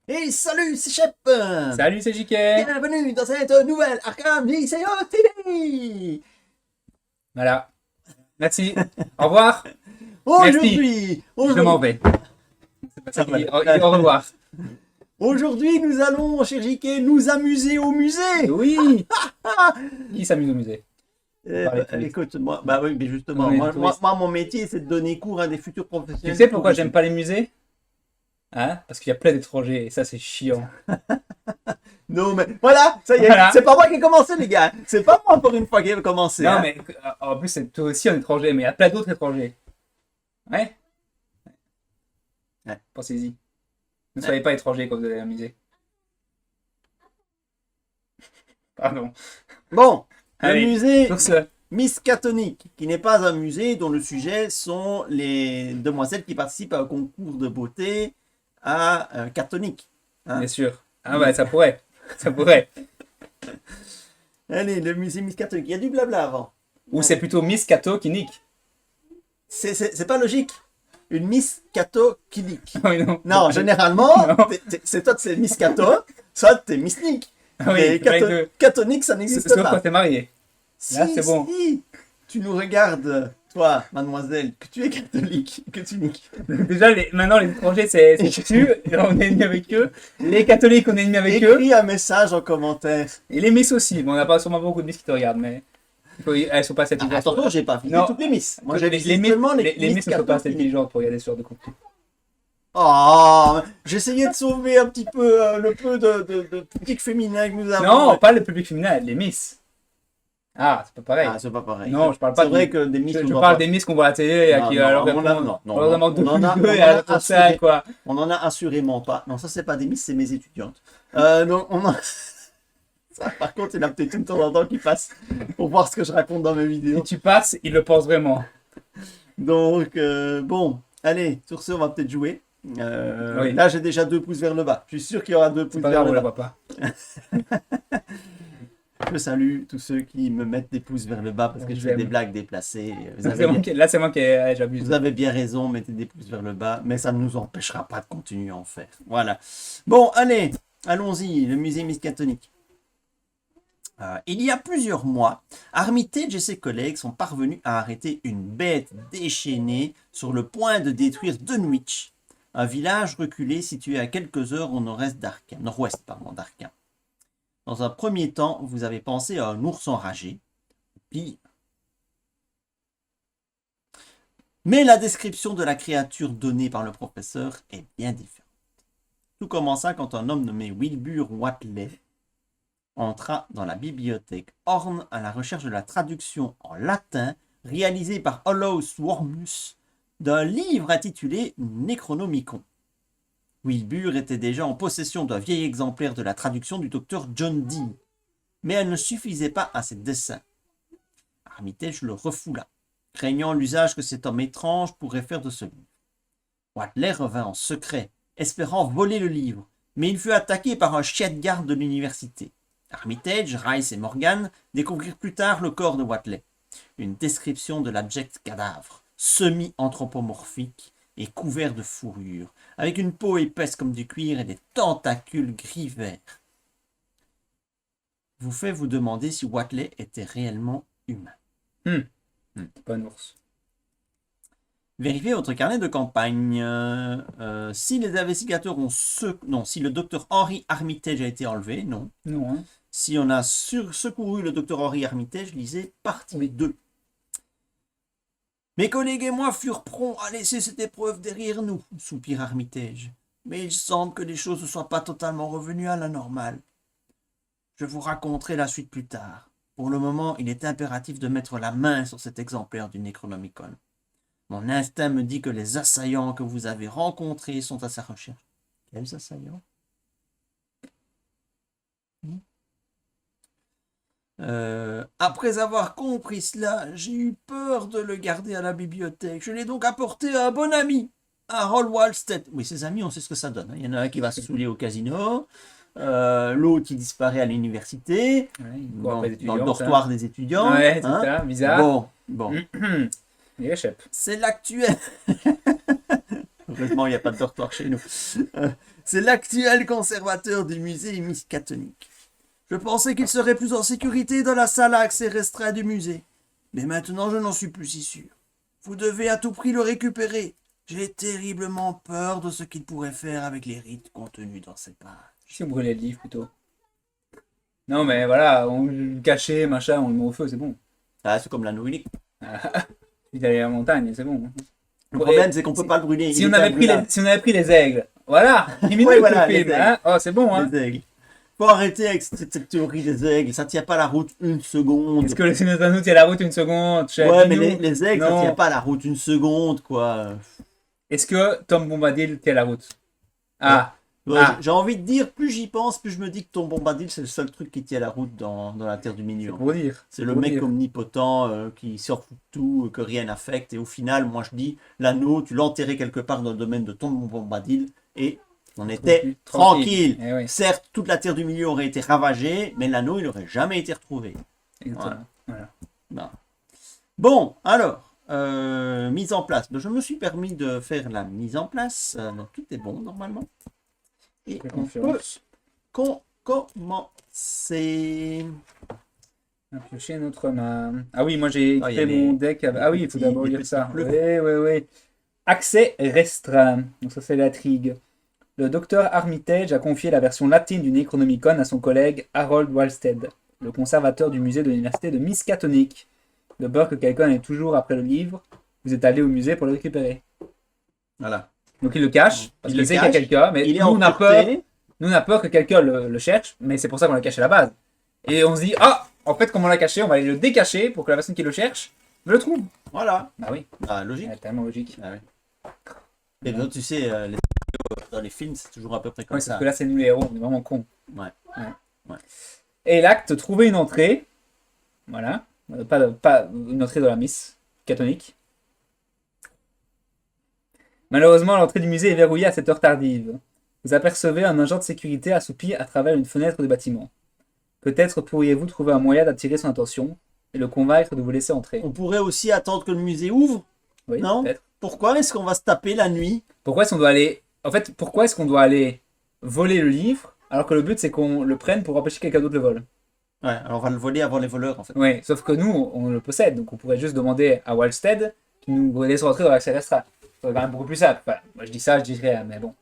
Et salut, c'est Shep. Salut, c'est JK. Bienvenue dans cette nouvelle Arkham JCO TV. Voilà. Merci. Au revoir. Merci. Aujourd'hui, Je m'en vais. C'est pas ça qu'il dit. voilà. Il dit au revoir. Aujourd'hui, nous allons, cher JK, nous amuser au musée. Oui. Qui s'amuse au musée? Parlez plus vite. Écoute, moi, bah oui, mais justement, On est moi, touristes. mon métier, c'est de donner cours à des futurs Tu professionnels. sais pourquoi j'aime pas les musées? Hein? Parce qu'il y a plein d'étrangers et ça, c'est chiant. Non, mais voilà, ça y est, Voilà. c'est pas moi qui ai commencé, les gars. C'est pas moi pour une fois qui ai commencé. Non, hein. mais en plus, c'est toi aussi un étranger, mais il y a plein d'autres étrangers. Ouais? Ouais. Pensez-y. Ne soyez pas étrangers quand vous allez à un musée. Pardon. Bon, le Allez, musée sur ce. Miskatonic, qui n'est pas un musée dont le sujet sont les demoiselles qui participent à un concours de beauté à Catonic. Hein. Bien sûr. Ah ouais, ça pourrait. Ça pourrait. Allez, le musée Miskatonic. Il y a du blabla avant. Ou c'est plutôt Miss Kato qui nique. C'est pas logique. Une Miss Kato qui nique. Oui, non. Non, généralement, Non. c'est toi, c'est Miss Kato, soit t'es Miss Nick. Ah oui, Mais c'est vrai que- Catonic, ça n'existe sauf pas. quand t'es marié. Là, c'est bon. Si, tu nous regardes, toi, mademoiselle, que tu es catholique, que tu niques. Déjà, maintenant, les étrangers, c'est foutu. On est ennemis avec eux. Les catholiques, on est ennemis avec eux. Écris un message en commentaire. Et les Miss aussi. Bon, on n'a pas sûrement beaucoup de Miss qui te regardent, mais elles sont pas assez Ah, intelligentes. attention, j'ai pas visité Non. toutes les Miss. Moi, j'ai les visité Miss, seulement les Miss ne sont pas assez catholiques. intelligentes pour regarder ce genre de contenu. Oh, j'essayais de sauver un petit peu le peu de public féminin que nous avons. Non, pas le public féminin, les Miss. Ah, c'est pas pareil. Ah, c'est pas pareil. Non, je parle pas C'est de- vrai que des Miss, Je on doit parle pas- des Miss qu'on voit à la télé et Non, qui non, leur on en a- répondent. non, non, On leur demande on en a- 2 on en et a elles répondent ça, assuré. quoi. On en a assurément pas. Non, ça, c'est pas des Miss, c'est mes étudiantes. Donc, on en... Ça, par contre, il y en a peut-être une de temps en temps qui passe pour voir ce que je raconte dans mes Si vidéos. tu passes, ils le pensent vraiment. Donc, bon, allez, sur ce, on va peut-être jouer. Oui. Là, j'ai déjà 2 pouces vers le bas. Je suis sûr qu'il y aura 2 pouces C'est pas vers grave, on le la bas. voit pas. Je salue tous ceux qui me mettent des pouces vers le bas parce que je fais J'aime. des blagues déplacées. Là, c'est moi qui j'abuse. Vous avez bien raison, mettez des pouces vers le bas, mais ça ne nous empêchera pas de continuer à en faire. Voilà. Bon, allez, allons-y, le musée Miskatonic. Il y a plusieurs mois, Armitage et ses collègues sont parvenus à arrêter une bête déchaînée sur le point de détruire Dunwich, un village reculé situé à quelques heures au nord-ouest d'Arkham. Dans un premier temps, vous avez pensé à un ours enragé, puis... Mais la description de la créature donnée par le professeur est bien différente. Tout commença quand un homme nommé Wilbur Whatley entra dans la bibliothèque Horn à la recherche de la traduction en latin réalisée par Olaus Wormus d'un livre intitulé Necronomicon. Wilbur était déjà en possession d'un vieil exemplaire de la traduction du docteur John Dee, mais elle ne suffisait pas à ses desseins. Armitage le refoula, craignant l'usage que cet homme étrange pourrait faire de ce livre. Whatley revint en secret, espérant voler le livre, mais il fut attaqué par un chien de garde de l'université. Armitage, Rice et Morgan découvrirent plus tard le corps de Whatley. Une description de l'abject cadavre, semi-anthropomorphique et couvert de fourrure, avec une peau épaisse comme du cuir et des tentacules gris vert. Vous fait vous demander si Whatley était réellement humain. Pas un ours. Vérifiez votre carnet de campagne. Si les investigateurs ont non, si le docteur Henry Armitage a été enlevé, non. Non, hein. Si on a secouru le docteur Henry Armitage, lisez partie 2. Mes collègues et moi furent prompts à laisser cette épreuve derrière nous, soupira Armitage. Mais il semble que les choses ne soient pas totalement revenues à la normale. Je vous raconterai la suite plus tard. Pour le moment, il est impératif de mettre la main sur cet exemplaire du Necronomicon. Mon instinct me dit que les assaillants que vous avez rencontrés sont à sa recherche. Quels assaillants? Après avoir compris cela, j'ai eu peur de le garder à la bibliothèque. Je l'ai donc apporté à un bon ami, à Hall Walstead. Oui, ses amis, on sait ce que ça donne. Il y en a un qui va se saouler au casino, l'autre qui disparaît à l'université, Ouais, il court dans après les le étudiants, dortoir des étudiants. Ouais, c'est hein. ça, bizarre. Bon. Il échappe. C'est l'actuel. Heureusement, il n'y a pas de dortoir chez nous. C'est l'actuel conservateur du musée Miskatonic. Je pensais qu'il serait plus en sécurité dans la salle à accès restreint du musée. Mais maintenant, je n'en suis plus si sûr. Vous devez à tout prix le récupérer. J'ai terriblement peur de ce qu'il pourrait faire avec les rites contenus dans ces pages. Si on brûlait le livre plutôt. Non, mais voilà, on le cachait, machin, on le met au feu, c'est bon. Ah, c'est comme l'anneau unique. Il allait à la montagne, c'est bon. Le problème, c'est qu'on peut pas le brûler. Si on avait pris les aigles, voilà, 10 minutes Ouais, voilà, le film, les aigles. hein. Oh, c'est bon, hein. Les aigles. Faut arrêter avec cette théorie des aigles. Ça tient pas la route une seconde. Est-ce que le Seigneur des Anneaux tient la route une seconde? Ouais, mais les aigles, ça Non. tient pas la route une seconde, quoi. Est-ce que Tom Bombadil tient la route? Ah, Ouais, Ah. j'ai envie de dire, plus j'y pense, plus je me dis que ton Bombadil, c'est le seul truc qui tient la route dans la Terre du Milieu. c'est pour dire. C'est le pour mec dire. omnipotent qui sort de tout, que rien n'affecte. Et au final, moi je dis, l'anneau, tu l'enterrais quelque part dans le domaine de ton Bombadil et on était tranquille. Eh oui, Certes, toute la Terre du Milieu aurait été ravagée, mais l'anneau, il n'aurait jamais été retrouvé. exactement. Voilà. Non. Bon, alors, mise en place. Je me suis permis de faire la mise en place. Donc tout est bon normalement. Et Fais on peut confiance. commencer. On a pioché notre main. Ah oui, moi j'ai Ah, il y a équipé mon les- deck. les Ah oui, il faut petits- d'abord les lire petits ça. Oui, bleus. oui, oui. Accès restreint. Donc ça c'est l'intrigue. Le docteur Armitage a confié la version latine du Necronomicon à son collègue Harold Walstead, le conservateur du musée de l'université de Miskatonic. De peur que quelqu'un ait toujours après le livre, vous êtes allé au musée pour le récupérer. Voilà. Donc il le cache, parce Il qu'il le sait qu'il y a cache. quelqu'un, mais Il est nous en on a peur. pureté. Nous, on a peur que quelqu'un le cherche, mais c'est pour ça qu'on l'a caché à la base. Et on se dit, ah, en fait, comme on l'a caché, on va aller le décacher pour que la personne qui le cherche me le trouve. Voilà. Bah oui, Ah, logique. c'est tellement logique. Ah, ouais. Et donc, tu sais, dans les films, c'est toujours à peu près comme Ouais, ça. parce que là, c'est nous les héros, on est vraiment cons. Ouais. Et l'acte, trouver une entrée. Voilà. Pas une entrée dans la Miss catholique. Malheureusement, l'entrée du musée est verrouillée à cette heure tardive. Vous apercevez un agent de sécurité assoupi à travers une fenêtre du bâtiment. Peut-être pourriez-vous trouver un moyen d'attirer son attention et le convaincre de vous laisser entrer. On pourrait aussi attendre que le musée ouvre. Oui, Non. peut-être. Pourquoi est-ce qu'on va se taper la nuit? Pourquoi est-ce qu'on doit aller... En fait, pourquoi est-ce qu'on doit aller voler le livre alors que le but c'est qu'on le prenne pour empêcher quelqu'un d'autre le vol? Ouais, alors on va le voler avant les voleurs en fait. Oui, sauf que nous, on le possède, donc on pourrait juste demander à Walstead qui nous laisse rentrer dans l'accès restreint. C'est quand même beaucoup plus simple. Enfin, moi je dis ça, je dis rien, mais bon.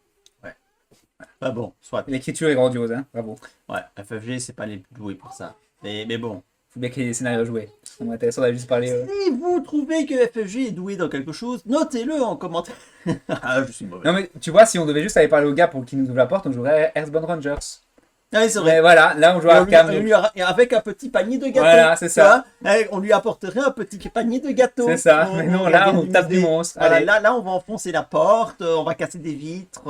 Ah bon, soit. L'écriture est grandiose, hein, bravo. Ouais, FFG, c'est pas les plus doués pour ça. Mais bon. Faut bien qu'il y ait des scénarios joués. C'est intéressant d'aller juste parler... Si vous trouvez que FFG est doué dans quelque chose, notez-le en commentaire. Ah, je suis mauvais. Non mais tu vois, si on devait juste aller parler au gars pour qu'il nous ouvre la porte, on jouerait à Earthbound Rangers. Ah oui, c'est vrai. Mais voilà, là on joue Et à on lui- Arkham. on lui a- et avec un petit panier de gâteaux. Voilà, c'est tu ça. vois. On lui apporterait un petit panier de gâteaux. C'est ça, mais non, là vient on tape du musée. monstre. Voilà, Allez. là, on va enfoncer la porte, on va casser des vitres.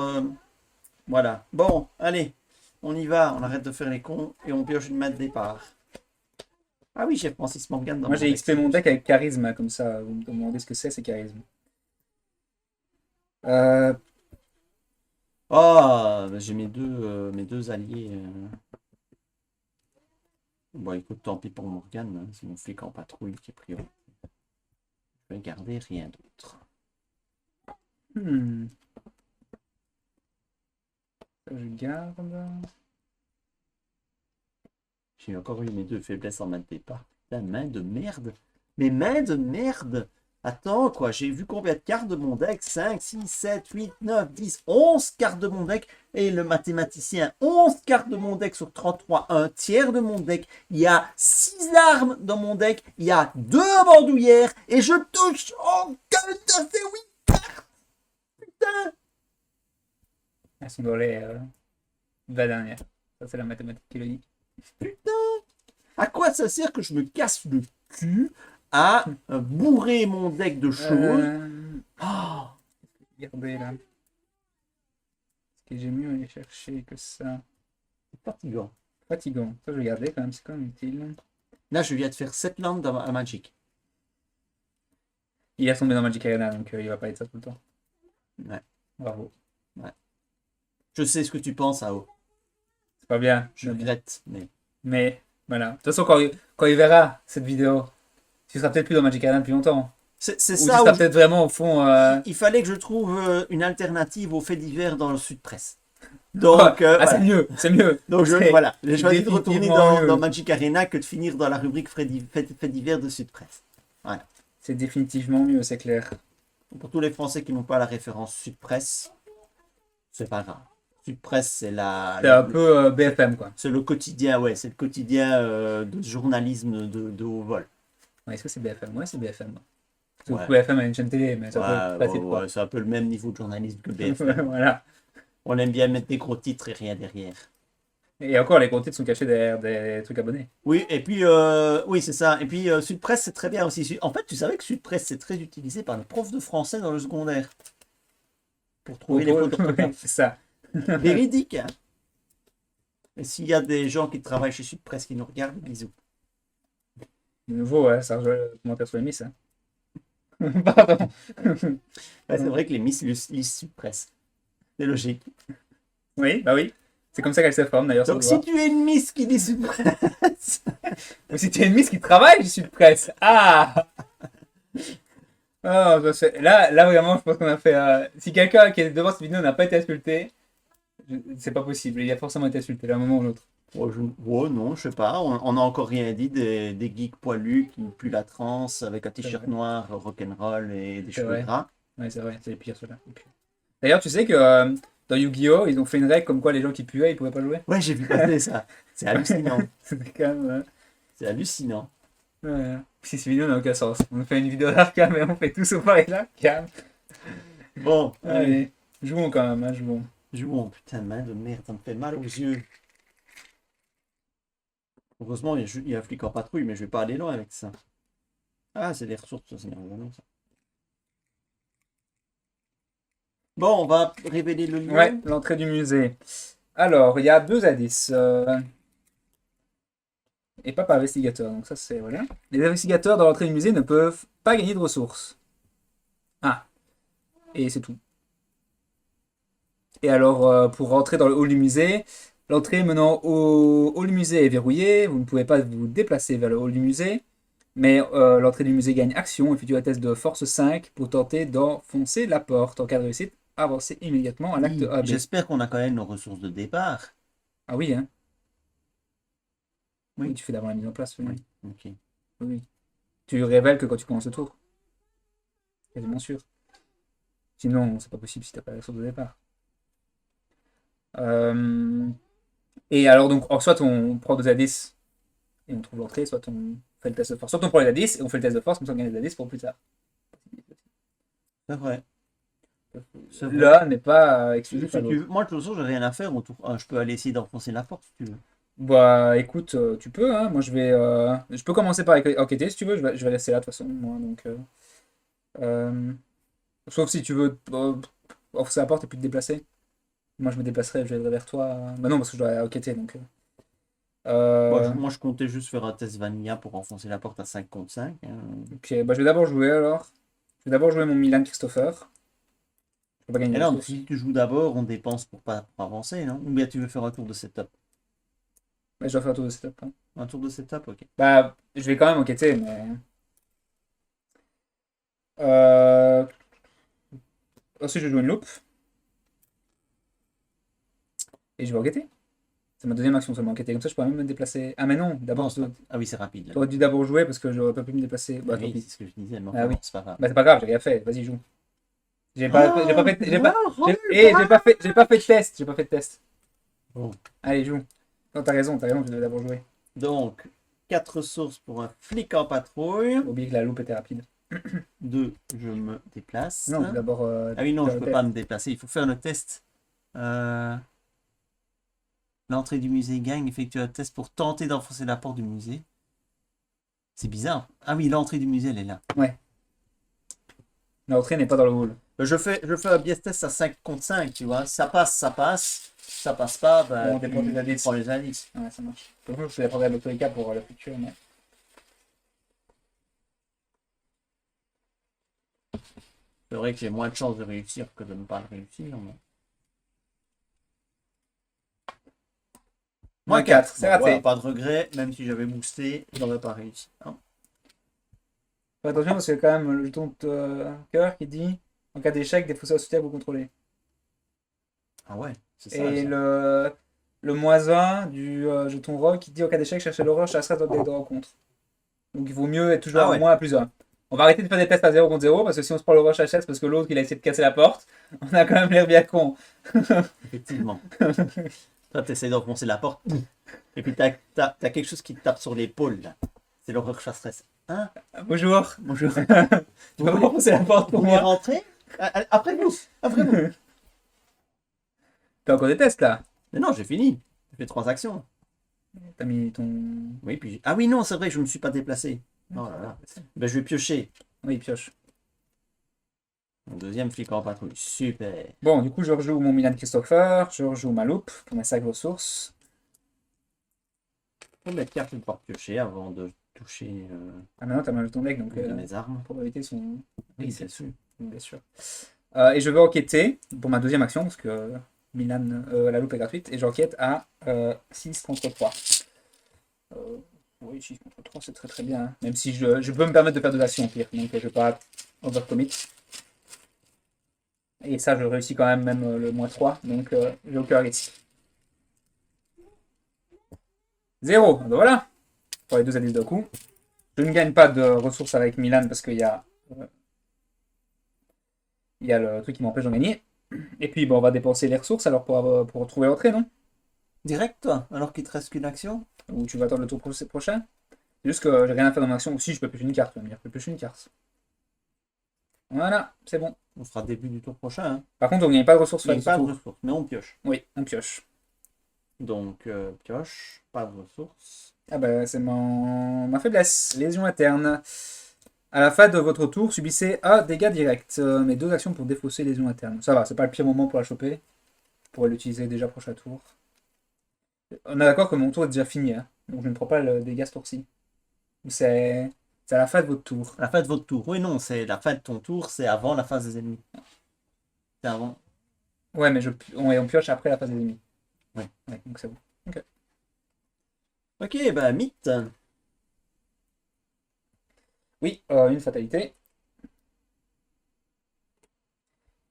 Voilà. Bon, allez, on y va. On arrête de faire les cons et on pioche une main de départ. Ah oui, chef Francis Morgan. Dans Moi mon j'ai deck. XP mon deck avec charisme, comme ça, vous me demandez ce que c'est charisme. Euh, Ah, bah, j'ai mes deux alliés. Bon, écoute, tant pis pour Morgan, hein, c'est mon flic en patrouille qui est priorité. Je vais garder rien d'autre. hmm. Ça, je garde. J'ai encore eu mes deux faiblesses en main de départ. La main de merde. Mes mains de merde. Attends, quoi, j'ai vu combien de cartes de mon deck? 5, 6, 7, 8, 9, 10, 11 cartes de mon deck. Et le mathématicien, 11 cartes de mon deck sur 33, un tiers de mon deck. Il y a 6 armes dans mon deck. Il y a 2 bandoulières. Et je touche en gueule de ces 8 cartes. Putain. Elles sont dans les 20 dernières. Ça c'est la mathématique qui le dit. À quoi ça sert que je me casse le cul à bourrer mon deck de choses? Oh, Regardez là. Est-ce que j'ai mieux aller chercher que ça? c'est fatigant. Fatigant. Ça je vais garder quand même, c'est quand même utile. Là, je viens de faire 7 landes dans à Magic. Il est tombé dans Magic Arena, donc il va pas être ça tout le temps. Ouais. Bravo. Je sais ce que tu penses, Ao. C'est pas bien. Je regrette, mais... Mais voilà. De toute façon, quand il verra cette vidéo, tu seras peut-être plus dans Magic Arena depuis longtemps. C'est Ou tu ça seras où peut-être vraiment au fond. il fallait que je trouve une alternative aux faits divers dans le Sud Presse. Donc, Ah, c'est voilà. mieux, c'est mieux. Donc, C'est voilà. J'ai choisi de retourner définitivement dans mieux. Magic Arena que de finir dans la rubrique faits divers de Sud Presse. Voilà. C'est définitivement mieux, c'est clair. Pour tous les Français qui n'ont pas la référence Sud Presse, c'est pas grave. Sud Presse, C'est un peu BFM, quoi. c'est le quotidien, ouais, c'est le quotidien de journalisme de haut vol. Ouais, est-ce que c'est BFM? Ouais, c'est BFM. Sauf Ouais. que BFM a une chaîne télé, mais ça peut être Ouais, facile, ouais, quoi. ouais, c'est un peu le même niveau de journalisme que BFM. Voilà. On aime bien mettre des gros titres et rien derrière. Et encore, les gros titres sont cachés derrière des trucs abonnés. Oui, et puis, oui, c'est ça. Et puis, Sud Presse, c'est très bien aussi. En fait, tu savais que Sud Presse, c'est très utilisé par les profs de français dans le secondaire. Pour trouver les fautes Ouais, d'orthographe. c'est ça. Véridique, hein. Et s'il y a des gens qui travaillent chez Sud Presse qui nous regardent, bisous. De nouveau, ouais, ça rejoint le commentaire sur les Miss. Hein. Pardon. Ouais, c'est vrai que les Miss lisent Sud Presse. C'est logique. Oui, bah oui. C'est comme ça qu'elle se forme, d'ailleurs, ça Donc, se si voit. tu es une Miss qui lit Sud Presse, Ou si tu es une Miss qui travaille, je suis presse. Ah! Oh, là, vraiment, je pense qu'on a fait. Si quelqu'un qui est devant cette vidéo n'a pas été insulté, c'est pas possible. Il a forcément été insulté, à un moment ou l'autre. oh, non, je sais pas. On n'a encore rien dit des geeks poilus qui puent la transe avec un t-shirt vrai. noir, rock'n'roll et des C'est cheveux vrai. gras. Ouais, c'est vrai, c'est les pires ceux-là. D'ailleurs, tu sais que dans Yu-Gi-Oh, ils ont fait une règle comme quoi les gens qui puaient, ils pouvaient pas jouer. Ouais, j'ai vu passer ça. C'est hallucinant. C'était quand même. C'est hallucinant. Ouais. Si cette vidéo n'a aucun sens. On fait une vidéo d'Arkham et on fait tout sauf pareil là. Calme. Bon, allez. Allez, jouons quand même, hein, jouons. Jouons, putain, main de merde, ça me fait mal aux yeux. Heureusement, il y a un flic en patrouille, mais je vais pas aller loin avec ça. Ah, c'est des ressources, ça, c'est énervant, ça. Bon, on va révéler le lieu. Ouais, l'entrée du musée. Alors, il y a deux indices. Et pas par investigateur, donc ça c'est. Voilà. Les investigateurs dans l'entrée du musée ne peuvent pas gagner de ressources. Ah, et c'est tout. Et alors, pour rentrer dans le hall du musée, l'entrée menant au hall du musée est verrouillée. Vous ne pouvez pas vous déplacer vers le hall du musée. Mais l'entrée du musée gagne action. Effectuez un test de force 5 pour tenter d'enfoncer la porte. En cas de réussite, avancez immédiatement à l'acte Oui, AB. j'espère qu'on a quand même nos ressources de départ. Ah oui, hein. Oui. Oui, tu fais d'abord la mise en place. Oui. Oui, ok. Oui. Tu révèles que quand tu commences le tour. Quasiment sûr. Sinon, c'est pas possible si t'as pas la ressource de départ. Et alors, donc, soit on prend deux indices et on trouve l'entrée, soit on fait le test de force. Soit on prend les indices et on fait le test de force, comme ça on gagne les indices pour plus tard. C'est vrai. C'est vrai. L'un n'est pas Si exclusif tu à l'autre. veux- Moi, de toute façon, j'ai rien à faire. Je peux aller essayer d'enfoncer la porte si tu veux. Bah écoute, tu peux, hein. Moi je peux commencer par enquêter si tu veux, je vais rester là de toute façon, moi, donc. Euh, Sauf si tu veux forcer la porte et puis te déplacer. Moi je me déplacerai, je viendrai vers toi. Bah non, parce que je dois enquêter donc. Moi, je comptais juste faire un test vanilla pour enfoncer la porte à 5 contre 5. Hein. Ok, bah je vais d'abord jouer alors. Je vais d'abord jouer mon Milan Christopher. Je peux pas gagner Et de là, ressources. si tu joues d'abord, on dépense pour avancer, non? Ou bien tu veux faire un tour de setup? Mais je dois faire un tour de setup, hein. Un tour de setup, ok. Bah je vais quand même enquêter, mais. Euh... Ensuite je joue une loupe. Et je vais enquêter. C'est ma deuxième action seulement enquêter. Comme ça je pourrais même me déplacer. Ah mais non, d'abord. Ah oui, c'est rapide. Là. T'aurais dû d'abord jouer parce que j'aurais pas pu me déplacer. Bah, tant Oui, pis. c'est ce que je disais, mais Ah enfin, oui. bon, c'est pas grave. Bah, c'est pas grave, j'ai rien fait. Vas-y, joue. J'ai pas fait de test. J'ai pas fait de test. Bon. Allez, joue. Non, t'as raison, tu devais d'abord jouer. Donc, 4 ressources pour un flic en patrouille. Faut oublier que la loupe était rapide. 2, je me déplace. Non, d'abord. Ah oui, non, faire je le peux test. pas me déplacer. Il faut faire le test. L'entrée du musée gagne. Effectue un test pour tenter d'enfoncer la porte du musée. C'est bizarre. Ah oui, l'entrée du musée, elle est là. Ouais. L'entrée n'est pas dans le hall. Je fais un biais test à 5 contre 5, tu vois. Ça passe, ça passe. Ça passe pas, bah, On dépend des indices. prends les indices. Ouais, ça marche. Pour je vais prendre tous les cas pour le futur, mais. C'est vrai que j'ai moins de chances de réussir que de ne pas le réussir. Mais... Moins 4, c'est Bon, raté. voilà, pas de regret, même si j'avais boosté, je n'aurais pas réussi. Hein. Fais attention parce qu'il y a quand même le jeton de cœur qui dit en cas d'échec, des faussaires soutiens vous contrôlez. Ah ouais, c'est ça. Et ça. le -1 du jeton rock qui dit en cas d'échec, cherchez l'horreur, chassera dans des de rencontre. Donc il vaut mieux être toujours Ah à ouais, moins à +1. On va arrêter de faire des tests à 0 contre 0 parce que si on se prend l'horreur chasse parce que l'autre il a essayé de casser la porte, on a quand même l'air bien con. effectivement. Toi, t'essaies d'enfoncer la porte. Et puis t'as quelque chose qui te tape sur l'épaule, là. C'est l'horreur chasseresse. Hein? Bonjour. Bonjour. Tu vas pas passer la porte Vous pour voulez moi. rentrer? Après vous. Après vous. T'as encore des tests là. Mais non, j'ai fini. J'ai fait 3 actions. T'as mis ton. Oui, puis ah oui, non, c'est vrai, je ne me suis pas déplacé. Oh là là. Ben, je vais piocher. Oui, pioche. Mon deuxième flic en patrouille. Super. Bon, du coup, je rejoue mon Milan Christopher, je rejoue ma loupe pour mes 5 ressources. Combien de cartes je vais pouvoir piocher avant de toucher Ah, maintenant, t'as mal ton deck, donc une de mes armes? les probabilités sont. Oui, c'est sûr. Bien sûr. Et je vais enquêter pour ma deuxième action, parce que Milan, la loupe est gratuite, et j'enquête à 6 contre 3. Oui, 6 contre 3, c'est très très bien. Hein. Même si je peux me permettre de faire 2 actions pire, donc je vais pas overcommit. Et ça, je réussis quand même le -3, donc j'ai aucun risque. 0, ben voilà, pour les 2 indices d'un coup. Je ne gagne pas de ressources avec Milan parce qu'il y a le truc qui m'empêche d'en gagner. Et puis, bon, on va dépenser les ressources alors pour retrouver l'entrée, non? Direct, toi, alors qu'il te reste qu'une action? Ou tu vas attendre le tour prochain? C'est juste que j'ai rien à faire dans mon action. Ou si, je peux piocher une carte, tu vas me dire. Je peux piocher une carte. Voilà, c'est bon. On fera début du tour prochain. Hein. Par contre, on ne gagne pas de ressources Il n'y a sur pas ce de tour. ressources, mais on pioche. Oui, on pioche. Donc, pioche, pas de ressources. Ah bah, c'est ma faiblesse. Lésion interne. À la fin de votre tour, subissez un dégât direct. Mais 2 actions pour défausser lésion interne. Ça va, c'est pas le pire moment pour la choper. Je pourrais l'utiliser déjà prochain tour. On est d'accord que mon tour est déjà fini, hein. Donc je ne prends pas le dégât ce tour-ci. C'est à la fin de votre tour. La fin de votre tour. Oui, non, c'est la fin de ton tour, c'est avant la phase des ennemis. C'est avant. Ouais, mais on pioche après la phase des ennemis. Ouais. Ouais, donc c'est bon. Ok, bah, mythe. Oui, une fatalité.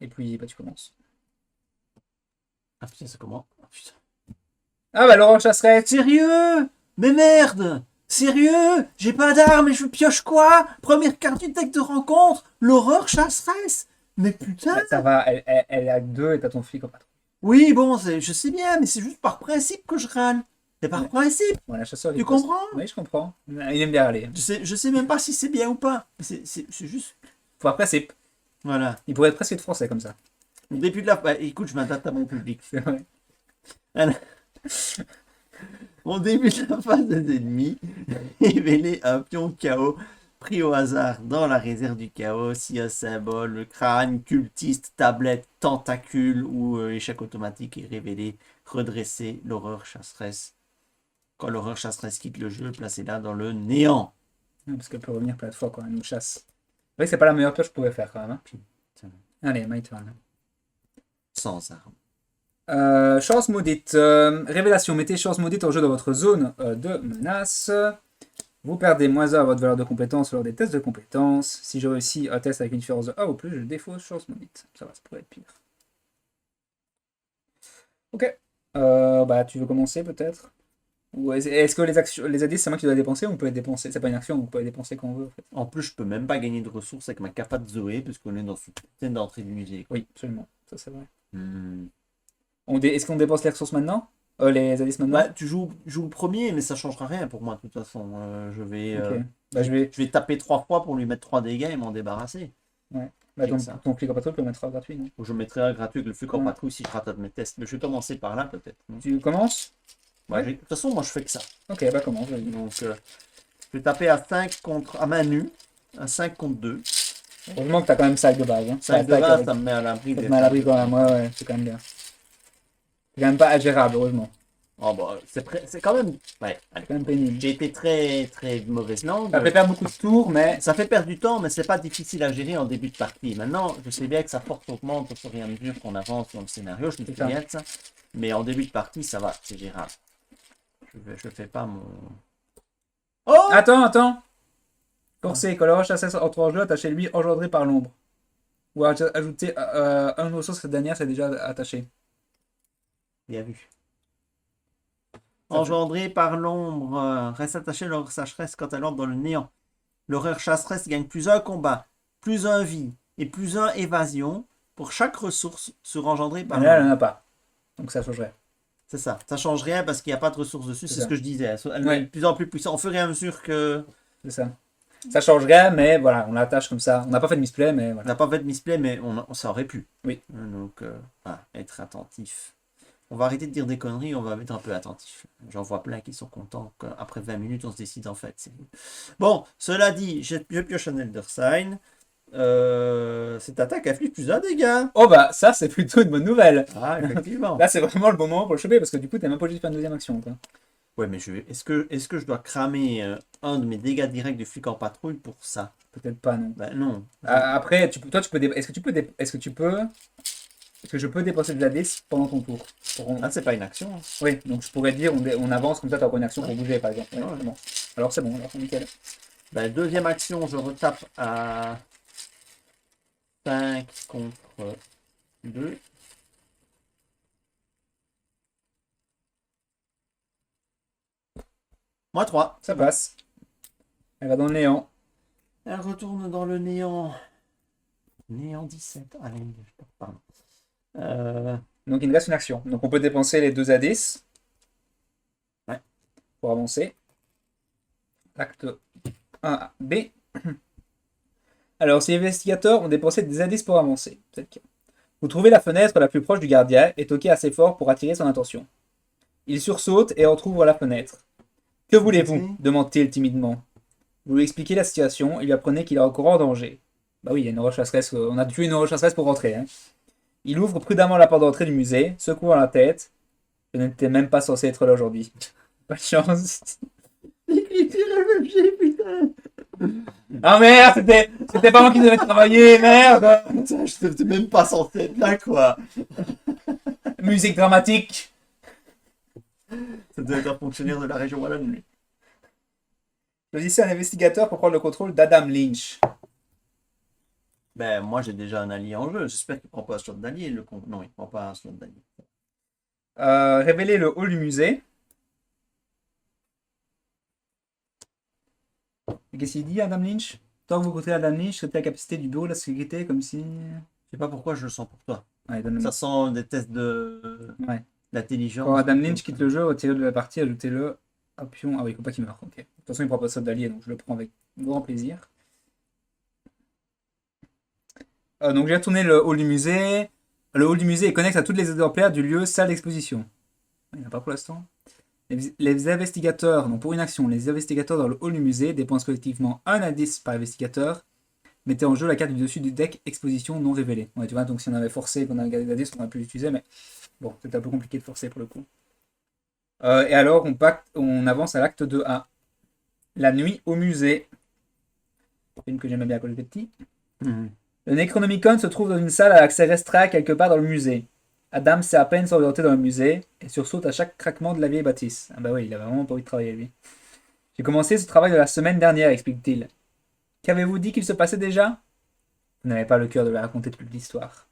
Et puis, bah, tu commences. Ah putain, c'est comment? Ah putain. Ah bah, Laurent chasserait. Sérieux? Mais merde! Sérieux? J'ai pas d'armes et je pioche quoi? Première carte du deck de rencontre? L'horreur chasseresse? Mais putain! Ça va, elle a 2 et t'as ton flic en patron. Oui, bon, je sais bien, mais c'est juste par principe que je râle. C'est par Ouais. principe. Bon, la chasseur, Tu comprends? Oui, je comprends. Il aime bien aller. Je sais même pas si c'est bien ou pas. C'est juste. Faut un principe. Voilà. Il pourrait être presque être français comme ça. Au début de la. Bah, écoute, je m'adapte à mon public. C'est vrai. Au début de la phase des ennemis, révéler un pion chaos pris au hasard dans la réserve du chaos si un symbole, le crâne, cultiste, tablette, tentacule ou échec automatique est révélé, redresser l'horreur chasseresse. Quand l'horreur chasseresse quitte le jeu, placez-la dans le néant. Parce qu'elle peut revenir plein de fois, quoi. Elle nous chasse. C'est vrai que c'est pas la meilleure pioche que je pouvais faire, quand même. Hein. Putain, Allez, my turn. sans arme. Chance maudite. Révélation. Mettez chance maudite en jeu dans votre zone de menace. Vous perdez -1 à votre valeur de compétence lors des tests de compétences. Si je réussis un test avec une différence de 1 ou plus, je défausse chance maudite. Ça va, ça pourrait être pire. Ok. Bah, tu veux commencer peut-être? Ou est-ce que les indices, c'est moi qui dois dépenser ou on peut les dépenser? C'est pas une action, donc on peut les dépenser quand on veut en fait. En plus, je peux même pas gagner de ressources avec ma capa de Zoé, puisqu'on est dans ce putain d'entrée du musée. Oui, absolument. Ça, c'est vrai. Hmm. Est-ce qu'on dépense les ressources maintenant? Les indices maintenant? Bah, tu joues le premier, mais ça changera rien pour moi, de toute façon. Je vais, Ok. Bah, je vais. je vais taper 3 fois pour lui mettre 3 dégâts et m'en débarrasser. Ouais. Bah, Comme ça. ton flic en patrouille peut mettre gratuit, non? Ou je mettrai un gratuit avec le flic en Ouais. patrouille si je rate un de mes tests. Mais je vais commencer par là, peut-être. Non. Tu commences? Ouais, de toute façon, moi, je fais que ça. Ok, bah commence. Vas-y. Donc, je vais taper à 5 contre, à main nue. À 5 contre 2. Heureusement que t'as quand même 5 de base. Hein. 5 de T'as base, ça me met à l'abri Ça te des. met à l'abri quand même, ouais, c'est quand même bien. C'est quand même pas ingérable, heureusement. Oh, bah, c'est quand même. Ouais, allez. C'est quand même pénible. J'ai été très, très mauvaise langue. Ça fait perdre beaucoup de tours, mais Ça fait perdre du temps, mais c'est pas difficile à gérer en début de partie. Maintenant, je sais bien que sa force augmente au fur et à mesure qu'on avance dans le scénario, je me C'est souviens de ça. Mais en début de partie, ça va, c'est gérable. Je fais pas mon. Oh! attends. Forcé, quand la roche cesse entre en jeu, attachez-lui engendré par l'ombre. Ou ajouter un nouveau sort que cette dernière s'est déjà attaché. Bien vu. Ça fait- Engendré par l'ombre, reste attaché l'horreur chasseresse quand elle entre dans le néant. L'horreur chasseresse gagne plus un combat, plus un vie et plus un évasion pour chaque ressource sur engendrée Mais par là, elle l'ombre. n'en a pas. Donc ça changerait. C'est ça. Ça change rien parce qu'il n'y a pas de ressources dessus. C'est C'est ce ça. que je disais. Elle est Ouais, de plus en plus puissante. Au fur et à mesure que c'est ça. Ça changerait, mais voilà, on l'attache comme ça. On n'a pas fait de misplay, mais on voilà. n'a pas fait de misplay, mais ça aurait pu. Oui. Donc, voilà, être attentif. On va arrêter de dire des conneries, on va être un peu attentif. J'en vois plein qui sont contents qu'après 20 minutes, on se décide en fait. Bon, cela dit, je pioche un Elder Sign. Cette attaque inflige plus un dégât. Oh bah, ça, c'est plutôt une bonne nouvelle. Ah, effectivement. Là, c'est vraiment le bon moment pour le choper parce que du coup, t'es même pas obligé de faire une deuxième action, quoi. Ouais, mais est-ce que je dois cramer un de mes dégâts directs de flic en patrouille pour ça? Peut-être pas, non. Ben non. Après, toi, tu peux. Est-ce que je peux dépenser de la D pendant ton tour Ah, c'est pas une action. Hein. Oui, donc je pourrais dire, on avance comme ça, t'as pas une action pour bouger, par exemple. Ouais, Ouais. c'est bon. Alors, c'est bon, alors c'est nickel. Ben, deuxième action, je retape à 5 contre 2. Moi 3. Ça passe. Elle va dans le néant. Elle retourne dans le néant. Néant 17. Allez, pardon. Donc, il nous reste une action. Donc, on peut dépenser les 2 A10. Ouais. Pour avancer. Acte 1 B. Alors, ces investigateurs ont dépensé des indices pour avancer. C'est le cas. Vous trouvez la fenêtre la plus proche du gardien et toquez assez fort pour attirer son attention. Il sursaute et entrouvre la fenêtre. Que voulez-vous demande-t-il timidement. Vous lui expliquez la situation et lui apprenez qu'il est encore en danger. Bah oui, il y a une rechasseresse, on a tué une rechasseresse pour rentrer. Hein. Il ouvre prudemment la porte d'entrée du musée, secouant la tête. Je n'étais même pas censé être là aujourd'hui. Pas de chance. L'écriture MFG, putain. Ah merde, c'était pas moi qui devais travailler, merde. Putain, je n'étais même pas censé être là, quoi. Musique dramatique. Ça doit être un fonctionnaire de la région wallonne, lui. Choisissez un investigateur pour prendre le contrôle d'Adam Lynch. Ben, moi, j'ai déjà un allié en jeu. J'espère qu'il prend pas un slot d'allié. Non, il prend pas un slot d'allié. Révélez le hall du musée. Et qu'est-ce qu'il dit, Adam Lynch? Tant que vous rencontrez Adam Lynch, traitez la capacité du bureau de la sécurité comme si. Je sais pas pourquoi je le sens pour toi. Ouais, donne-le-moi. Ça sent des tests Ouais. d'intelligence. Quand Adam Lynch quitte le jeu, retirez-le de la partie, ajoutez-le. Option. Ah oui, il faut pas qu'il meure. Ok. De toute façon, il prend pas de solde d'allié, donc je le prends avec grand plaisir. Donc j'ai retourné le hall du musée. Le hall du musée est connecté à tous les exemplaires du lieu salle d'exposition. Il n'y en a pas pour l'instant. Les investigateurs, donc pour une action, les investigateurs dans le hall du musée dépensent collectivement un indice par investigateur. Mettez en jeu la carte du dessus du deck exposition non révélée. Ouais, tu vois, donc si on avait forcé, qu'on avait gardé l'indice, on aurait pu l'utiliser, mais bon, c'est un peu compliqué de forcer pour le coup. Et alors, on avance à l'acte 2A. La nuit au musée. Film que j'aimais bien quand j'étais petit. Mhm. Le Necronomicon se trouve dans une salle à accès restreint quelque part dans le musée. Adam sait à peine s'orienter dans le musée et sursaute à chaque craquement de la vieille bâtisse. Ah bah oui, il a vraiment pas envie de travailler lui. J'ai commencé ce travail de la semaine dernière, explique-t-il. Qu'avez-vous dit qu'il se passait déjà? Vous n'avez pas le cœur de la raconter toute l'histoire.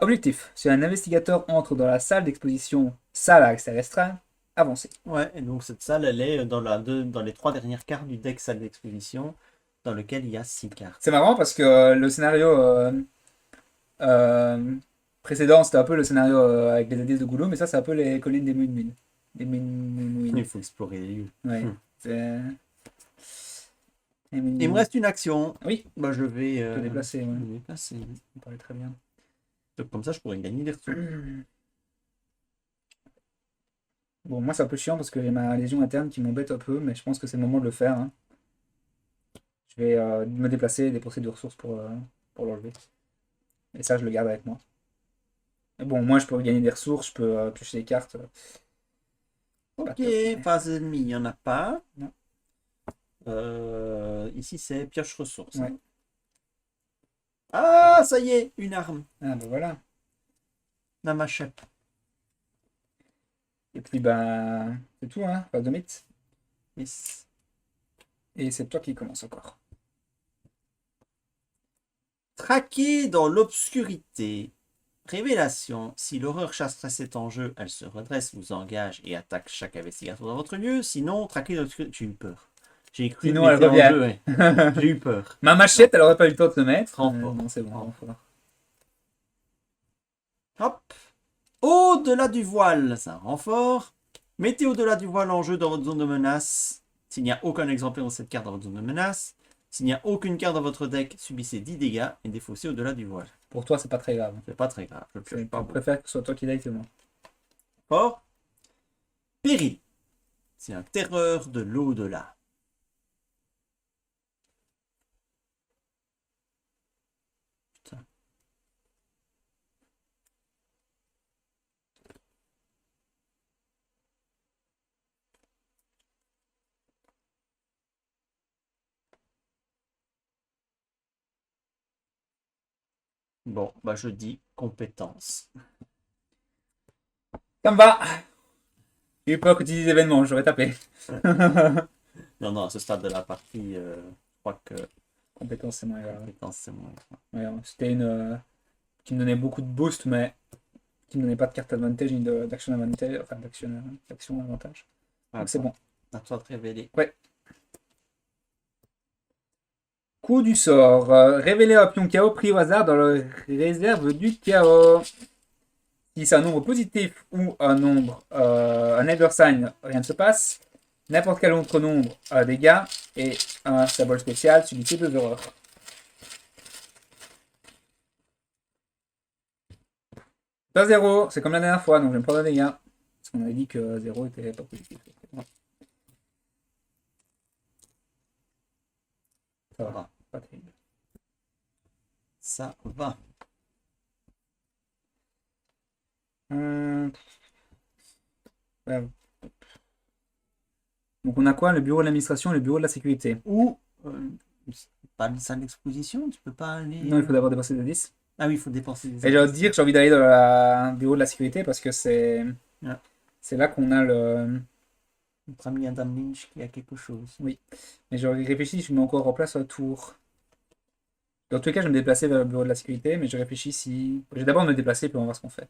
Objectif, si un investigateur entre dans la salle d'exposition, salle à accès restreint, avancez. Ouais, et donc cette salle, elle est dans les 3 dernières cartes du deck salle d'exposition, dans lequel il y a 6 cartes. C'est marrant parce que le scénario précédent, c'était un peu le scénario avec les indices de Goulot, mais ça, c'est un peu les collines des Moon. Des Moon. Il faut explorer les lieux. Ouais. Hmm. Il Il me reste une action. Oui. Bah, je vais te déplacer. Ouais. me déplacer. Ça paraît très bien. Donc, comme ça, je pourrais gagner des ressources. Bon, moi, c'est un peu chiant parce que j'ai ma légion interne qui m'embête un peu, mais je pense que c'est le moment de le faire. Hein. Je vais me déplacer et dépenser des ressources pour l'enlever. Et ça, je le garde avec moi. Mais bon, moi, je peux gagner des ressources, je peux piocher des cartes. Ok, phase ennemie, il n'y en a pas. Non. Ici, c'est pioche ressources. Ouais. Hein. Ah, ça y est, une arme. Ah, ben voilà. La machette. Et puis, ben, c'est tout, hein. Pas de mythe. Yes. Et c'est toi qui commence encore. Traqué dans l'obscurité. Révélation. Si l'horreur chasseresse est en jeu, elle se redresse, vous engage et attaque chaque investigateur dans votre lieu. Sinon, traqué dans l'obscurité. J'ai eu peur. J'ai cru Sinon, qu'il elle était en revient. jeu, ouais. J'ai eu peur. Ma machette, elle aurait pas eu le temps de se mettre. Renfort. Non, c'est bon. Renfort. Renfort. Hop. Au-delà du voile, c'est un renfort. Mettez au-delà du voile en jeu dans votre zone de menace. S'il n'y a aucun exemplaire de cette carte dans votre zone de menace. S'il n'y a aucune carte dans votre deck, subissez 10 dégâts et défaussez au-delà du voile. Pour toi, c'est pas très grave. C'est pas très grave. Je pioche pas Je beaucoup. préfère que ce soit toi qui l'aille que moi. Fort. Péril. C'est un terreur de l'au-delà. Putain. Bon, bah je dis compétence. Ça me va. J'ai eu peur que tu dises événement, j'aurais tapé. Non, non, à ce stade de la partie, je crois que Compétence, c'est moins grave. compétence, c'est moins. Ouais, c'était une qui me donnait beaucoup de boost, mais qui me donnait pas de carte advantage ni d'action advantage, enfin d'action avantage. Donc c'est bon. À toi de révéler. Coup du sort. Révéler un pion chaos pris au hasard dans la réserve du chaos. Si c'est un nombre positif ou un nombre, un Nether Sign, rien ne se passe. N'importe quel autre nombre, dégâts. Et un symbole spécial, subissez 2 horreurs. Pas 0, c'est comme la dernière fois, donc je vais me prendre un dégât. Parce qu'on avait dit que 0 était pas positif. Ça va, pas terrible. Ça va. Ouais. Donc on a quoi? Le bureau de l'administration et le bureau de la sécurité. Ou pas de salle d'exposition, tu peux pas aller. Non, il faut d'abord dépenser des 10. Ah oui, il faut dépenser des Et j'ai envie de dire que j'ai envie d'aller dans le bureau de la sécurité parce que c'est Ouais. c'est là qu'on a le... Notre ami Adam Lynch qui a quelque chose. Mais je réfléchis, je mets encore en place un tour. Dans tous les cas, je vais me déplacer vers le bureau de la sécurité, mais je réfléchis si... Je vais d'abord me déplacer, puis on va voir ce qu'on fait.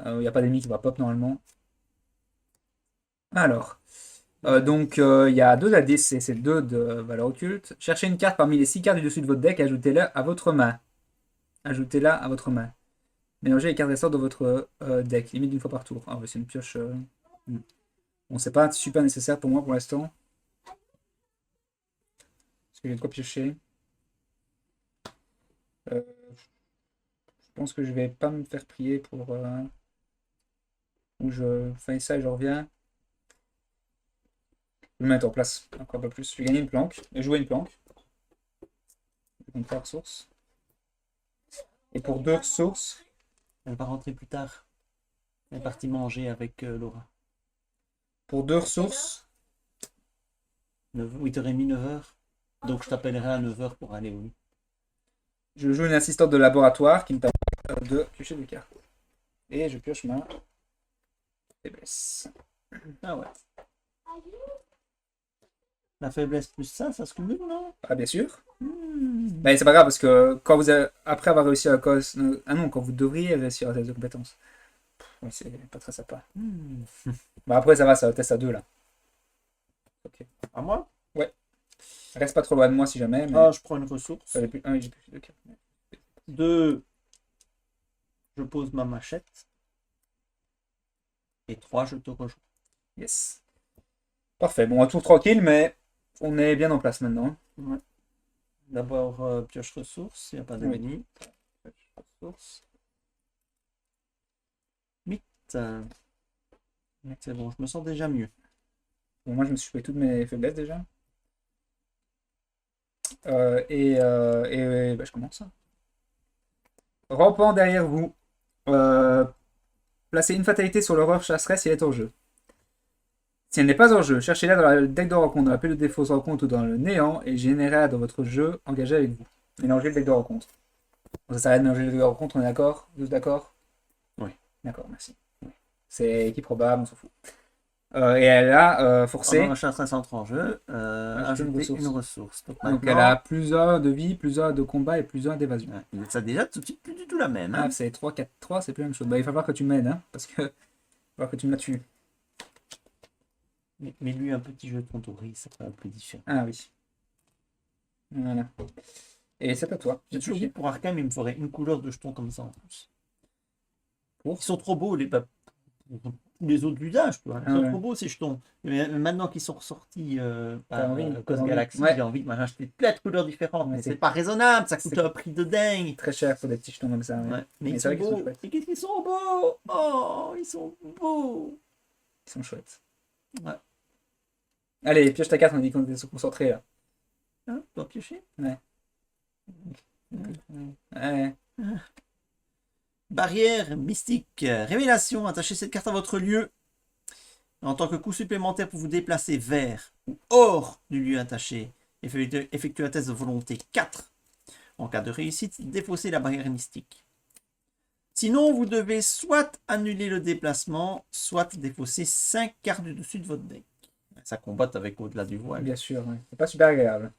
Il n'y a pas d'ennemi qui va pop normalement. Alors, donc il y a 2 ADC, c'est 2 de valeur occulte. Cherchez une carte parmi les 6 cartes du dessus de votre deck et ajoutez-la à votre main. Ajoutez-la à votre main. Mélangez les cartes restantes dans votre deck, limite d'une fois par tour. Ah, c'est une pioche... Bon, c'est pas super nécessaire pour moi pour l'instant. Parce que j'ai de quoi piocher. Je pense que je vais pas me faire prier pour... où je fais ça et je reviens. Je vais me mettre en place encore un peu plus. Je vais gagner une planque. Et jouer une planque. Je vais 3 ressources. Et pour 2 ressources... Elle va rentrer plus tard. Elle est partie manger avec Laura. Pour 2 ressources... 8h30, 9h. Donc je t'appellerai à 9h pour aller au lit. Je joue une assistante de laboratoire qui me permet de piocher des cartes. Et je pioche ma faiblesse. Ah ouais. La faiblesse plus ça se cumule, non? Ah, bien sûr. Mais c'est pas grave parce que quand vous avez, après avoir réussi à cause. Ah non, quand vous devriez réussir à test de compétences. Oui, c'est pas très sympa. Bah après, ça va, ça teste à 2 là. Ok. À moi? Reste pas trop loin de moi si jamais. Mais... Ah, je prends une ressource. Ah oui, j'ai plus 2 cartes. 2. Je pose ma machette. Et 3, je te rejoins. Yes. Parfait. Bon, un tour tranquille, mais on est bien en place maintenant. Ouais. D'abord, pioche ressources, il n'y a pas d'ennemi. Pioche ressources. 8. C'est bon, je me sens déjà mieux. Bon, moi, je me suis pris toutes mes faiblesses déjà. Bah, je commence. Rampant derrière vous. Placez une fatalité sur l'horreur chasseresse si elle est en jeu. Si elle n'est pas en jeu, cherchez-la dans le deck de rencontre, dans la pile de défauts de rencontre ou dans le néant et générez-la dans votre jeu engagé avec vous. Mélangez le deck de rencontre. Bon, ça s'arrête de mélanger le deck de rencontre, on est d'accord? Tous d'accord? Oui. D'accord, merci. C'est équipe probable, on s'en fout. Et elle a Pendant forcé. l'achat très centre en jeu, Ajouter ajouter une ressource. Donc Donc elle maintenant, a plus 1 de vie, plus 1 de combat et plus 1 d'évasion. ouais, ça déjà tout de suite plus du tout la même. Ah, Hein. c'est 3, 4, 3, c'est plus la même chose. Bah, il va falloir que tu m'aides, hein, parce que il va falloir que tu me la tues. Mais lui, un petit jeton doré, ça sera un peu différent. Ah oui. Voilà. Et c'est à toi. J'ai toujours dit pour Arkham, il me ferait une couleur de jetons comme ça en plus. Pour Ils sont trop beaux, pour les autres usages, tu vois. Ils Ah sont ouais. trop beaux ces jetons. Mais maintenant qu'ils sont ressortis T'as par envie, Cause t'as envie. Galaxy, Ouais. j'ai envie de m'en acheter plein de couleurs différentes. Ouais, Mais c'est c'est pas raisonnable, ça coûte c'est un prix de dingue. très cher pour des petits jetons comme ça. Ouais. Ouais. Mais Mais ils c'est sont vrai qu'ils sont beaux. chouettes. Et qu'est-ce qu'ils sont beaux! Oh, ils sont beaux! Ils sont chouettes. Ouais. Allez, pioche ta carte, on dit qu'on était concentré là. Hein, tu dois piocher? Ouais. Ouais. Barrière mystique. Révélation. Attachez cette carte à votre lieu. En tant que coût supplémentaire pour vous déplacer vers ou hors du lieu attaché. Effectuez un test de volonté 4. En cas de réussite, défaussez la barrière mystique. Sinon, vous devez soit annuler le déplacement, soit défausser 5 cartes du dessus de votre deck. Ça combatte avec au-delà du voile. Bien sûr, ouais. C'est pas super agréable.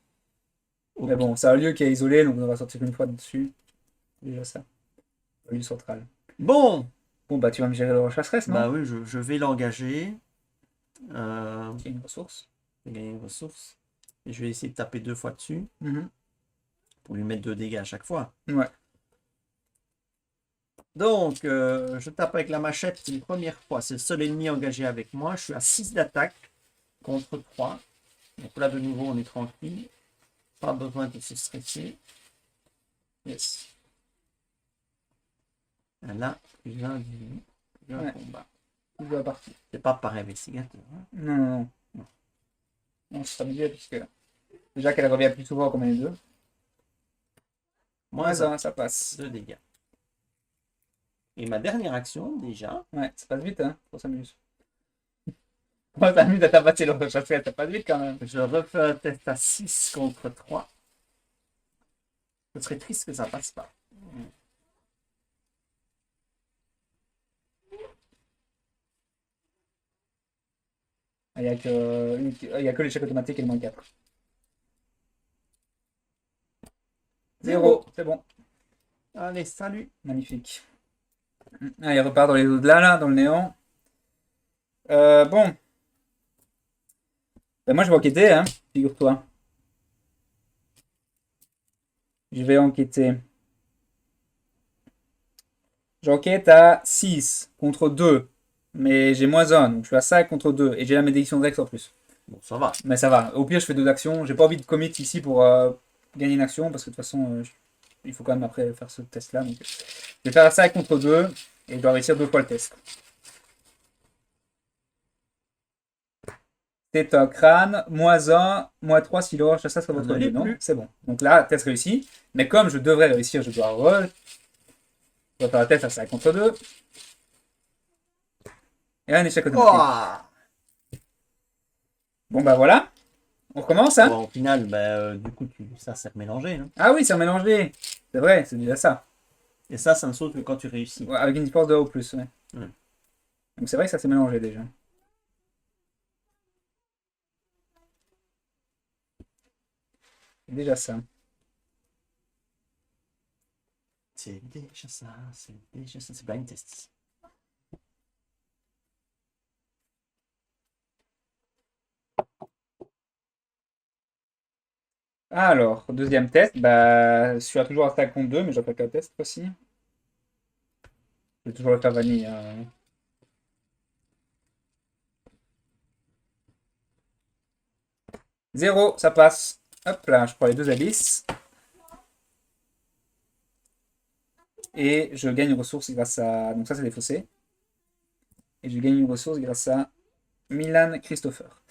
Ok. Mais bon, c'est un lieu qui est isolé, donc on va sortir une fois dessus. Déjà ça. Le lieu central. Bon, Bon, bah tu vas me gérer le chasseresse, non? bah oui, je vais l'engager. Il y a une ressource. Je vais gagner une ressource. Et je vais essayer de taper 2 fois dessus Mhm. pour lui mettre 2 dégâts à chaque fois. Ouais. Donc, je tape avec la machette une première fois. C'est le seul ennemi engagé avec moi. Je suis à 6 d'attaque contre 3. Donc là, de nouveau, on est tranquille. Pas besoin de se stresser. Yes. Là, plus un du Ouais. combat. Il doit partir. C'est pas par investigateur. Hein. Non, non, non. On se s'amuser puisque déjà qu'elle revient plus souvent comme les deux. Moins Ça passe. 2 dégâts. Et ma dernière action, déjà. Ouais, ça passe vite, hein. On s'amuse. On s'amuse à taper le chasseresse, ça passe vite quand même. Je refais un test à 6 contre 3. Ce serait triste que ça passe pas. Il n'y a que l'échec automatique et le moins 4. 0, c'est bon. Allez, salut. Magnifique. Allez, repart dans les au-delà, là, dans le néant. Bon. Ben, moi, je vais enquêter, hein, figure-toi. Je vais enquêter. J'enquête à 6 contre 2. Mais j'ai moins 1, donc je suis à 5 contre 2. Et j'ai la malédiction de Rex en plus. Bon, ça va. Mais ça va. Au pire, je fais 2 actions. J'ai pas envie de commit ici pour gagner une action. Parce que de toute façon, il faut quand même après faire ce test-là. Donc, je vais faire 5 contre 2. Et je dois réussir 2 fois le test. C'est un crâne, moins 1, moins 3 si l'orage ça sera votre n'en lieu, est non? plus. C'est bon. Donc là, test réussi. Mais comme je devrais réussir, je dois faire la test à 5 contre 2. Et un échec automatique. Oh Bon bah voilà. On recommence, hein? Bon, au final, du coup, ça s'est mélangé. Hein. Ah oui, c'est mélangé. C'est vrai, c'est déjà ça. Et ça ne saute que quand tu réussis. Ouais, avec une force de 1 ou plus, ouais. Ouais. Donc c'est vrai que ça s'est mélangé déjà. C'est déjà ça. C'est déjà ça, c'est déjà ça. C'est blind test. Alors, deuxième test, bah, je suis toujours à 5 contre 2, mais je vais faire qu'un test aussi. Je vais toujours le faire vanille. 0, ça passe. Hop là, je prends les 2 abysses. Et je gagne une ressource grâce à. Donc ça, c'est des fossés. Et je gagne une ressource grâce à Milan Christopher.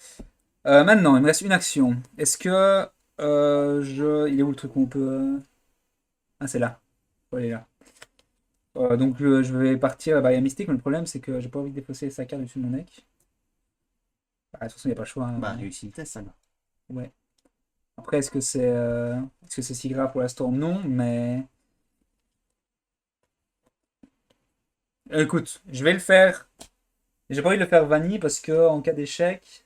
Maintenant, il me reste une action. Est-ce que il est où le truc où on peut. Ah, c'est là. Ouais, il est là. Donc je vais partir à Barrière Mystique, mais le problème c'est que j'ai pas envie de défausser sa carte dessus de mon deck. Bah, de toute façon, il n'y a pas le choix. Hein. Bah, réussi le test, alors. Ouais. Après, est-ce que c'est si grave pour l'instant? Non, mais. Écoute, je vais le faire Et j'ai pas envie de le faire vanille parce que en cas d'échec,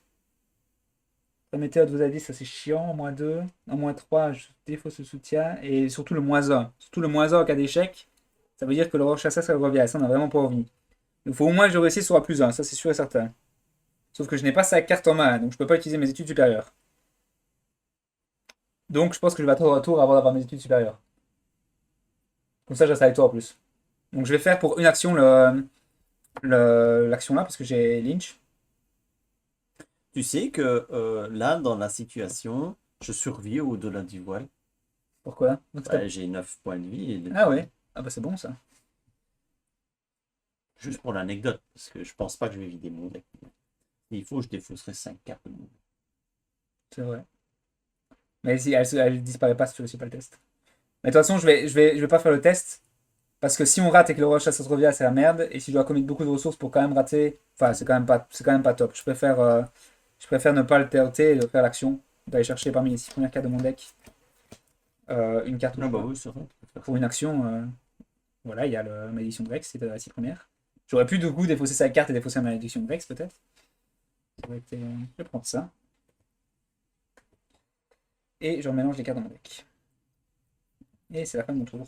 remettez à vos avis, ça c'est chiant. En -2, en -3, je défausse le soutien. Et surtout le -1. Surtout le -1 en cas d'échec, ça veut dire que le chasseur ça revient. Ça, on n'a vraiment pas envie. Il faut au moins que je réussisse sur +1, ça c'est sûr et certain. Sauf que je n'ai pas sa carte en main, donc je peux pas utiliser mes études supérieures. Donc je pense que je vais attendre un tour avant d'avoir mes études supérieures. Comme ça, je reste avec toi en plus. Donc je vais faire pour une action l'action là, parce que j'ai Lynch. Tu sais que là, dans la situation, je survis au-delà du voile. Pourquoi? Donc, Ouais, j'ai 9 points de vie. ah ouais. Ah bah c'est bon ça. Juste pour l'anecdote, parce que je pense pas que je vais vider mon deck. Il faut, je défausserai 5 cartes de mon deck. C'est vrai. Mais si elle disparaît pas si tu réussis pas le test. Mais de toute façon, je vais pas faire le test. Parce que si on rate et que le rush ça se revient, c'est la merde. Et si je dois commettre beaucoup de ressources pour quand même rater, enfin c'est quand même pas top. Je préfère ne pas le tenter et de faire l'action, d'aller chercher parmi les 6 premières cartes de mon deck une carte au Ah bah choix. oui, c'est vrai. Pour une action, voilà, il y a la malédiction de Rex, c'était la 6 premières. J'aurais pu du coup défausser sa carte et défausser la malédiction de Rex peut-être. Ça aurait été... Je vais prendre ça. Et je remélange les cartes dans mon deck. Et c'est la fin de mon tour.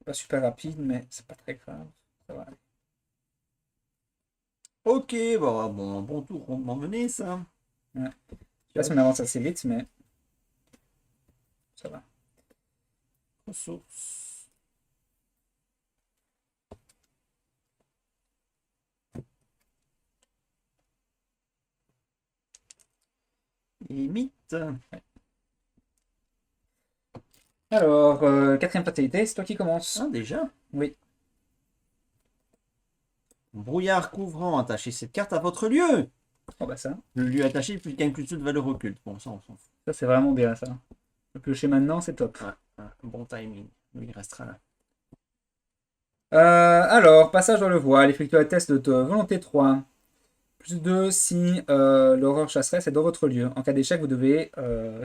Pas super rapide, mais c'est pas très grave. Ça va aller. Ok, bah, bon, un bon tour, on m'en mener ça. Ouais. Je sais pas si on avance assez vite, mais ça va. Ressources. Limite. Ouais. Alors, quatrième fatalité, c'est toi qui commence. Ah, déjà. Oui. Brouillard couvrant, attachez cette carte à votre lieu. Oh bah ça. Le lieu attaché plus qu'un plus de valeur occulte. Bon, ça, on s'en fout. Ça c'est vraiment bien ça. Le piocher maintenant, c'est top. Ouais, bon timing. Lui, il restera là. Alors, passage dans le voile, effectuez un test de volonté 3. +2 si l'horreur chasseresse est dans votre lieu. En cas d'échec, vous devez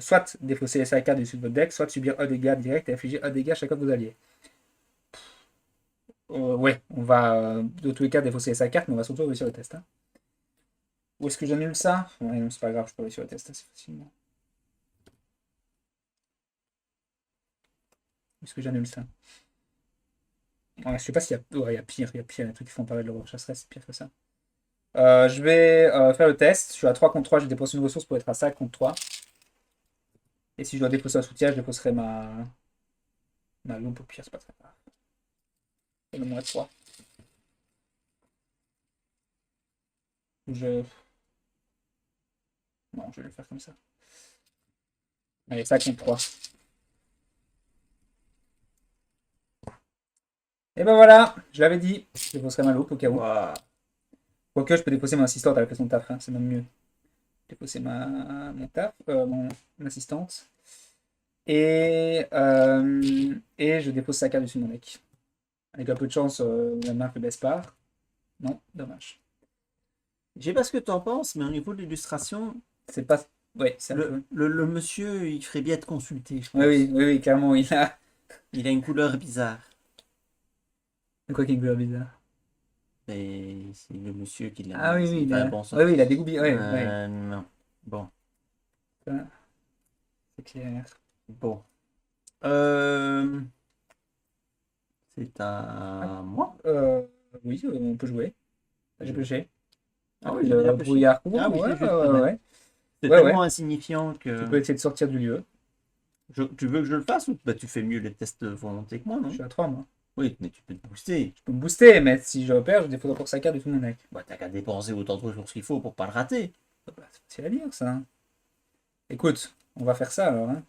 soit défausser sa carte dessus de votre deck, soit subir un dégât direct et infliger un dégât à chacun de vos alliés. Ouais, on va de tous les cas défausser sa carte, mais on va surtout réussir le test. Hein. Où est-ce que j'annule ça? Ouais, non, c'est pas grave, je peux réussir le test assez facilement. Où est-ce que j'annule ça? Ouais, je sais pas s'il y a... Ouais, il y a pire, il y a pire, les trucs qui font apparaître l'horreur chasseresse, c'est pire que ça. Je vais faire le test. Je suis à 3 contre 3, je dépense une ressource pour être à 5 contre 3. Et si je dois défausser un soutien, je défausserai ma loupe au pire, c'est pas très grave. Et le moins 3. Je... Non, je vais le faire comme ça. Allez, 5 contre 3. Et ben voilà, je l'avais dit. Je défausserai ma loupe au cas où. Wow. Quoique, je peux défausser mon assistante à la place de mon taf, hein, c'est même mieux. Défausser mon assistante. Et je dépose sa carte dessus de mon deck. Avec un peu de chance, la marque le baisse pas. Non, dommage. Je sais pas ce que tu en penses, mais au niveau de l'illustration, C'est pas. Ouais, c'est un peu. le monsieur, il ferait bien être consulté, je pense. Oui, clairement, il a. Il a une couleur bizarre. Quoi qu'il est bizarre. Et c'est le monsieur qui l'a Ah oui, mis. oui, Enfin, bon, ça- oui, il a dégoupillé. Ouais. non. Bon. Ça, c'est clair. Bon. C'est à moi. Oui, on peut jouer. J'ai pêché. Ah oui, j'ai déjà Le pêché. brouillard court. Ah oui, Ouais, c'est juste là. ouais. C'est Ouais, tellement insignifiant Tu peux que. essayer de sortir du lieu. Tu veux que je le fasse ou bah, tu fais mieux les tests de volonté que moi, Je non? suis à 3 moi. Oui, mais tu peux te booster. Je peux me booster, mais si je repère, je défaudrai pour sa carte de tout mon deck. Bah, t'as qu'à dépenser autant de ressources qu'il faut pour pas le rater. Bah, c'est facile à dire, ça. Écoute, on va faire ça alors. Hein.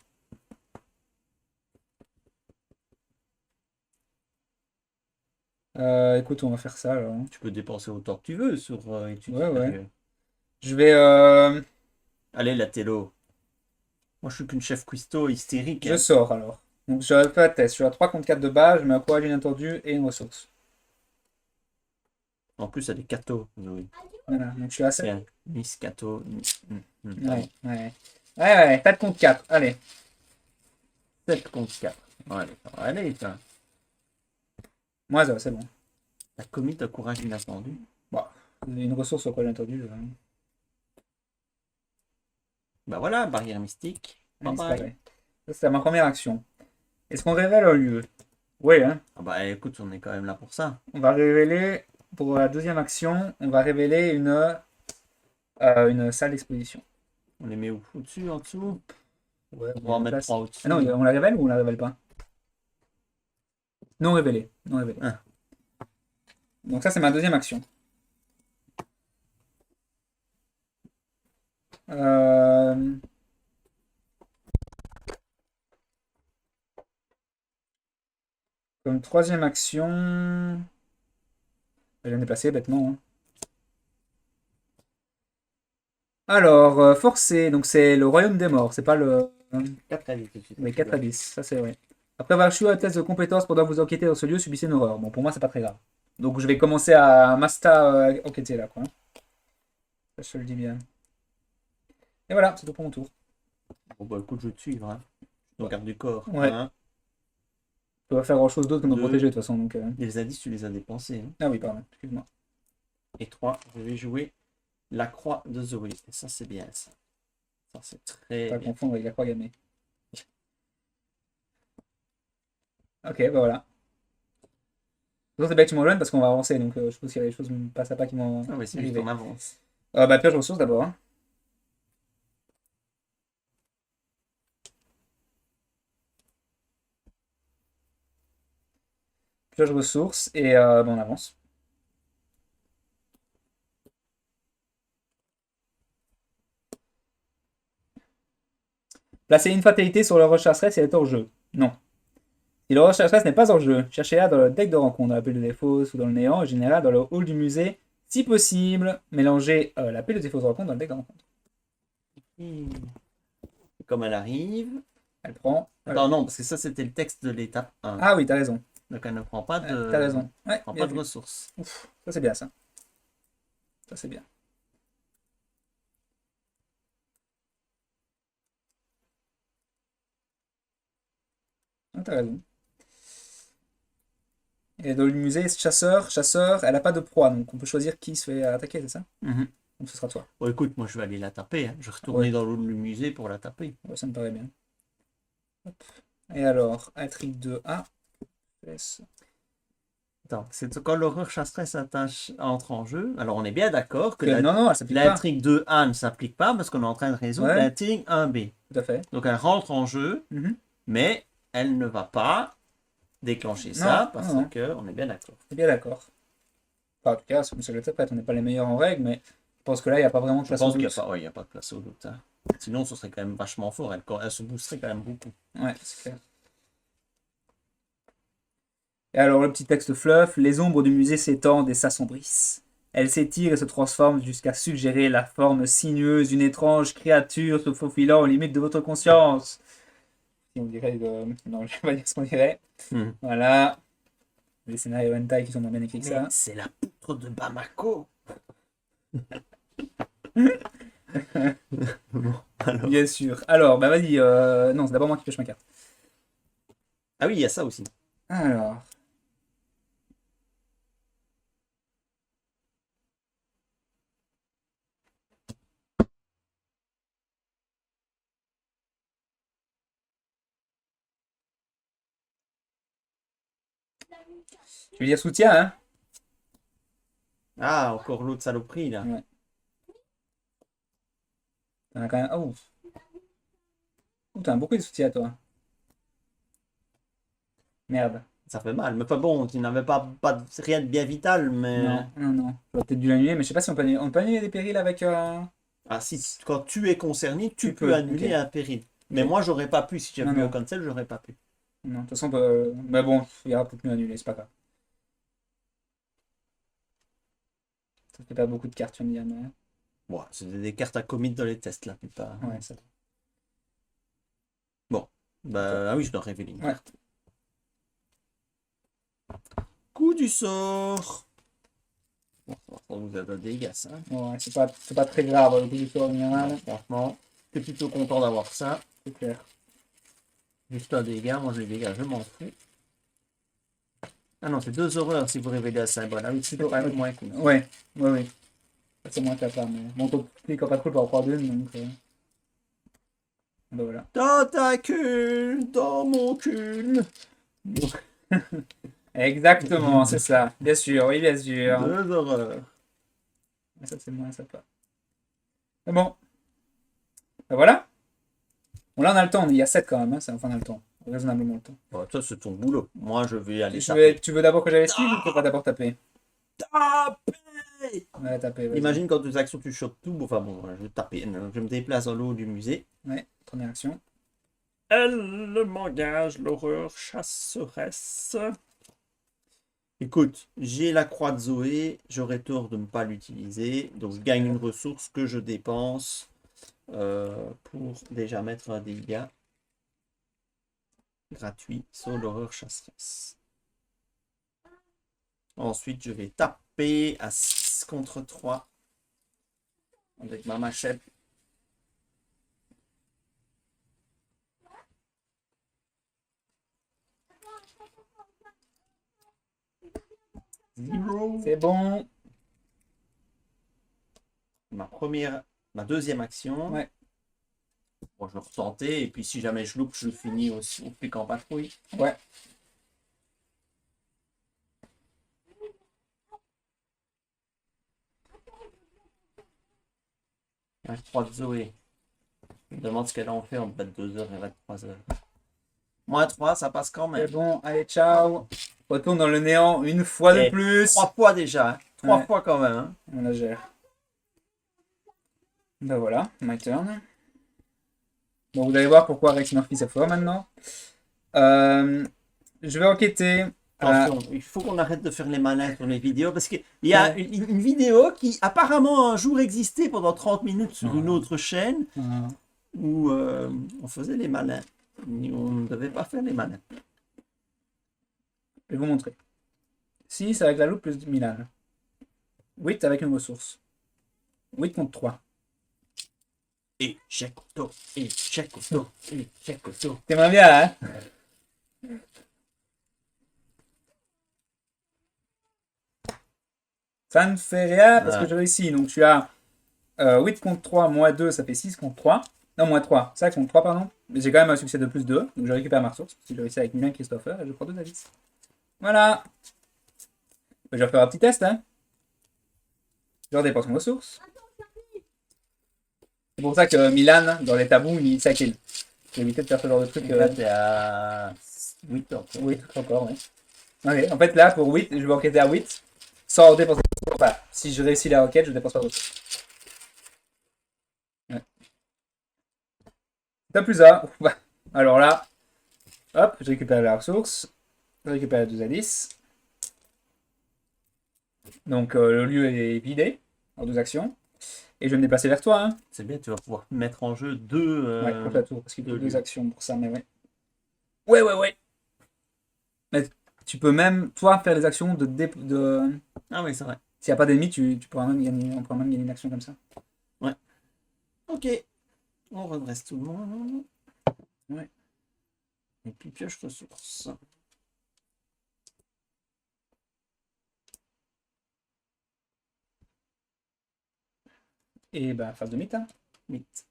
Écoute, on va faire ça alors. Hein. Tu peux dépenser autant que tu veux sur études Ouais. supérieures. Je vais. Allez, la télo. Moi, je suis qu'une chef cuistot hystérique. Je Hein. sors alors. Donc je fais un test. Je suis à 3 contre 4 de base, je mets un courage inattendu et une ressource. En plus, elle est cato, Zoé. Voilà, donc je suis à 7. Tiens, Miss Cato. Ouais, 4 contre 4. Allez. 7 contre 4. Allez, ça va aller, ça. Moi, ça, c'est bon. La commit de courage inattendu. Une ressource au quoi inattendu. Bah voilà, barrière mystique. Bye bye. Disparaît. Ça, c'est ma première action. Est-ce qu'on révèle un lieu? Oui, hein. Ah bah écoute, on est quand même là pour ça. On va révéler, pour la deuxième action, on va révéler une salle d'exposition. On les met où? Au-dessus, en dessous? Ouais, On va en mettre 3 au-dessus. Ah non, on la révèle ou on la révèle pas? Non révélée. Non révélée. Ah. Donc ça, c'est ma deuxième action. Euh, Comme troisième action... Je vais me déplacer bêtement. Hein. Alors, forcé, donc c'est le royaume des morts, c'est pas le... 4 avis tout de suite. Les 4 abysses, ça c'est vrai. Après avoir échoué à un test de compétences pendant que vous enquêtez dans ce lieu, subissez une horreur. Bon, pour moi, c'est pas très grave. Donc je vais commencer à enquêter là, quoi. Ça, je te le dis bien. Et voilà, c'est tout pour mon tour. Bon bah écoute, je vais te suivre. Hein. Je garde du corps. Ouais. Hein. Je peux pas faire grand chose d'autre que de me Deux. protéger de toute façon. Donc, Les indices, tu les as dépensés. Hein. Ah oui, pardon, excuse-moi. Et 3, je vais jouer la croix de Zoé. Et ça, c'est bien ça. Ça, c'est très Pas bien. confondre avec la croix gammée. Ok, bah voilà. C'est bien que tu m'en donnes parce qu'on va avancer, donc je pense qu'il y a des choses pas sympas qui vont Ah ouais, c'est juste arriver. en avance. Bah pioche ressources d'abord. Hein. Pioche ressources et on avance. Placez une fatalité sur le recherche stress et elle est hors jeu. Non. Si le recherche stress n'est pas en jeu, cherchez-la dans le deck de rencontre, dans la pile de défauts ou dans le néant, en général dans le hall du musée. Si possible, mélangez la pile de défauts de rencontre dans le deck de rencontre. Comme elle arrive. Elle prend. Attends, non, parce que ça, c'était le texte de l'étape 1. Ah oui, t'as raison. Donc elle ne prend pas de, T'as raison. Ouais, prend bien pas de vu. ressources. Ouf, ça c'est bien ça. Ça c'est bien. Ah, t'as raison. Et dans le musée, chasseur, elle a pas de proie, donc on peut choisir qui se fait attaquer, c'est ça? Mhm. Donc ce sera toi. Bon, écoute, moi je vais aller la taper. Hein. Je vais retourner Ouais. dans le musée pour la taper. Ouais, ça me paraît bien. Hop. Et alors, intrigue 2A. Laisse. Attends, c'est quand l'horreur chasseresse entre en jeu. Alors on est bien d'accord que Non, non, elle s'applique pas. l'intrigue 2A ne s'applique pas parce qu'on est en train de résoudre Ouais. l'intrigue 1B. Tout à fait. Donc elle rentre en jeu, Mhm. mais elle ne va pas déclencher ça Non, parce non. que on est bien d'accord. C'est bien d'accord. Enfin, en tout cas, c'est comme ça que l'interprète. On n'est pas les meilleurs en règle, mais je pense que là, il n'y a pas vraiment de Je place pense au qu'il n'y a doute. pas, ouais, il y a pas de place au doute. Hein. Sinon, ce serait quand même vachement fort. Elle se boosterait quand même beaucoup. Ouais, c'est clair. Et alors, le petit texte fluff, les ombres du musée s'étendent et s'assombrissent. Elles s'étirent et se transforment jusqu'à suggérer la forme sinueuse d'une étrange créature se faufilant aux limites de votre conscience. On dirait Non, je vais pas dire ce qu'on dirait. Hmm. Voilà. Les scénarios hentai qui sont moins bien écrits que ça. C'est la poutre de Bamako. Bon, alors. Bien sûr. Alors, bah vas-y. Non, c'est d'abord moi qui pioche ma carte. Ah oui, il y a ça aussi. Alors. Tu veux dire soutien, hein? Ah, encore l'autre saloperie là. Ouais. T'en as quand même. Oh. Oh, t'en as beaucoup de soutien, toi. Merde. Ça fait mal. Mais pas bon, tu n'avais pas rien de bien vital, mais. Non, non, non. J'aurais peut-être dû l'annuler, mais je sais pas si on peut annuler des périls avec. Ah, si, quand tu es concerné, tu Tu peux peux, annuler ok. un péril. Mais Ok. moi, j'aurais pas pu. Si j'avais Non, eu un non. cancel, j'aurais pas pu. Non, de toute façon, mais bon, il y aura peut-être mieux annulé, c'est pas grave. Ça fait pas beaucoup de cartes, tu vas me dire, mais. Bon, c'est des cartes à commit dans les tests, la plupart. Ouais, ça. Bon. Bah, ah oui, je dois révéler une Ouais. carte. Coup du sort. Bon, ça vous a donné des dégâts, ça. Ouais, c'est pas très grave, le coup du sort en général. Non, franchement, j'étais plutôt content d'avoir ça. C'est clair. Juste un dégât, moi les dégâts, je m'en fous. Ah non, c'est 2 horreurs si vous révélez un symbole. Ah oui, c'est Ouais. un peu moins cool. Ouais, ouais. C'est moins capable, mais bon, ton clic en pas trop par croire d'une, donc. Ben voilà. Tentacule dans mon cul. Exactement, c'est ça. Bien sûr, oui, bien sûr. 2 horreurs. Mais ça, c'est moins sympa. Mais bon, ben voilà. Bon, là, on a le temps. Il y a 7 quand même, hein, ça, enfin, on a le temps. Raisonnablement le temps. Bon, ça, c'est ton boulot. Moi, je vais aller taper. Tu veux d'abord que j'aille suivre ou tu vas d'abord taper? Taper. Ouais, taper, vas-y. Imagine quand deux actions, tu chopes tout. Bon, enfin bon, je vais taper. Je me déplace dans le haut du musée. Ouais, première action. Elle m'engage, l'horreur chasseresse. Écoute, j'ai la croix de Zoé, j'aurais tort de ne pas l'utiliser, donc je gagne une ressource que je dépense pour déjà mettre un dégât gratuit sur l'horreur chasseresse. Ensuite, je vais taper à 6 contre 3 avec ma machette. C'est bon. Ma deuxième action. Ouais. Bon, je vais retenter, et puis si jamais je loupe, je finis aussi au pic en patrouille. Ouais. La croix de Zoé. Je me demande ce qu'elle en fait en 22 heures et 23 heures. Moins 3, ça passe quand même. C'est bon, allez, ciao. Retourne dans le néant une fois de plus. 3 fois déjà. Hein. 3 Ouais. fois quand même. Hein. On la gère. Ben voilà, my turn. Bon, vous allez voir pourquoi Rex Murphy c'est fort maintenant. Je vais enquêter. Attention, il faut qu'on arrête de faire les malins sur les vidéos parce qu'il y a une vidéo qui apparemment un jour existait pendant 30 minutes sur une autre chaîne où on faisait les malins. On ne devait pas faire les malins. Je vais vous montrer. 6 avec la loupe plus Milan. 8 avec une ressource. 8 contre 3. Échec auto, échec auto, échec auto. T'aimerais bien, hein? Ça ne fait rien parce que je réussis. Donc tu as 8 contre 3 moins 2, ça fait 6 contre 3. Non, moins 3. 5 contre 3, pardon. Mais j'ai quand même un succès de plus 2. Donc je récupère ma ressource. Si j'ai réussi avec Milan Christopher, et je prends 2 avis. Voilà. Je vais faire un petit test, hein. Je redépense mes ressources. C'est pour ça que Milan, dans les tabous, il s'accule. J'ai évité de faire ce genre de truc. Là, t'es à 8 ans. 8 encore, ouais. Ok, en fait, là, pour 8, je vais enquêter à 8 sans dépenser. Enfin, si je réussis la requête, je dépense pas de ressources. Ouais. T'as plus ça. Alors là, hop, je récupère la ressource. Je récupère la 2 à 10. Donc le lieu est vidé en 2 actions. Et je vais me déplacer vers toi. Hein. C'est bien, tu vas pouvoir mettre en jeu 2. Ouais, pour la tour, parce qu'il faut 2 lieux. actions pour ça, mais ouais. Ouais. Mais tu peux même, toi, faire les actions de... Ah oui, c'est vrai. S'il n'y a pas d'ennemis, tu pourras même gagner, on pourra même gagner une action comme ça. Ouais. Ok. On redresse tout le monde. Ouais. Et puis pioche ressources. Et bah, phase de mythe. Hein. 8.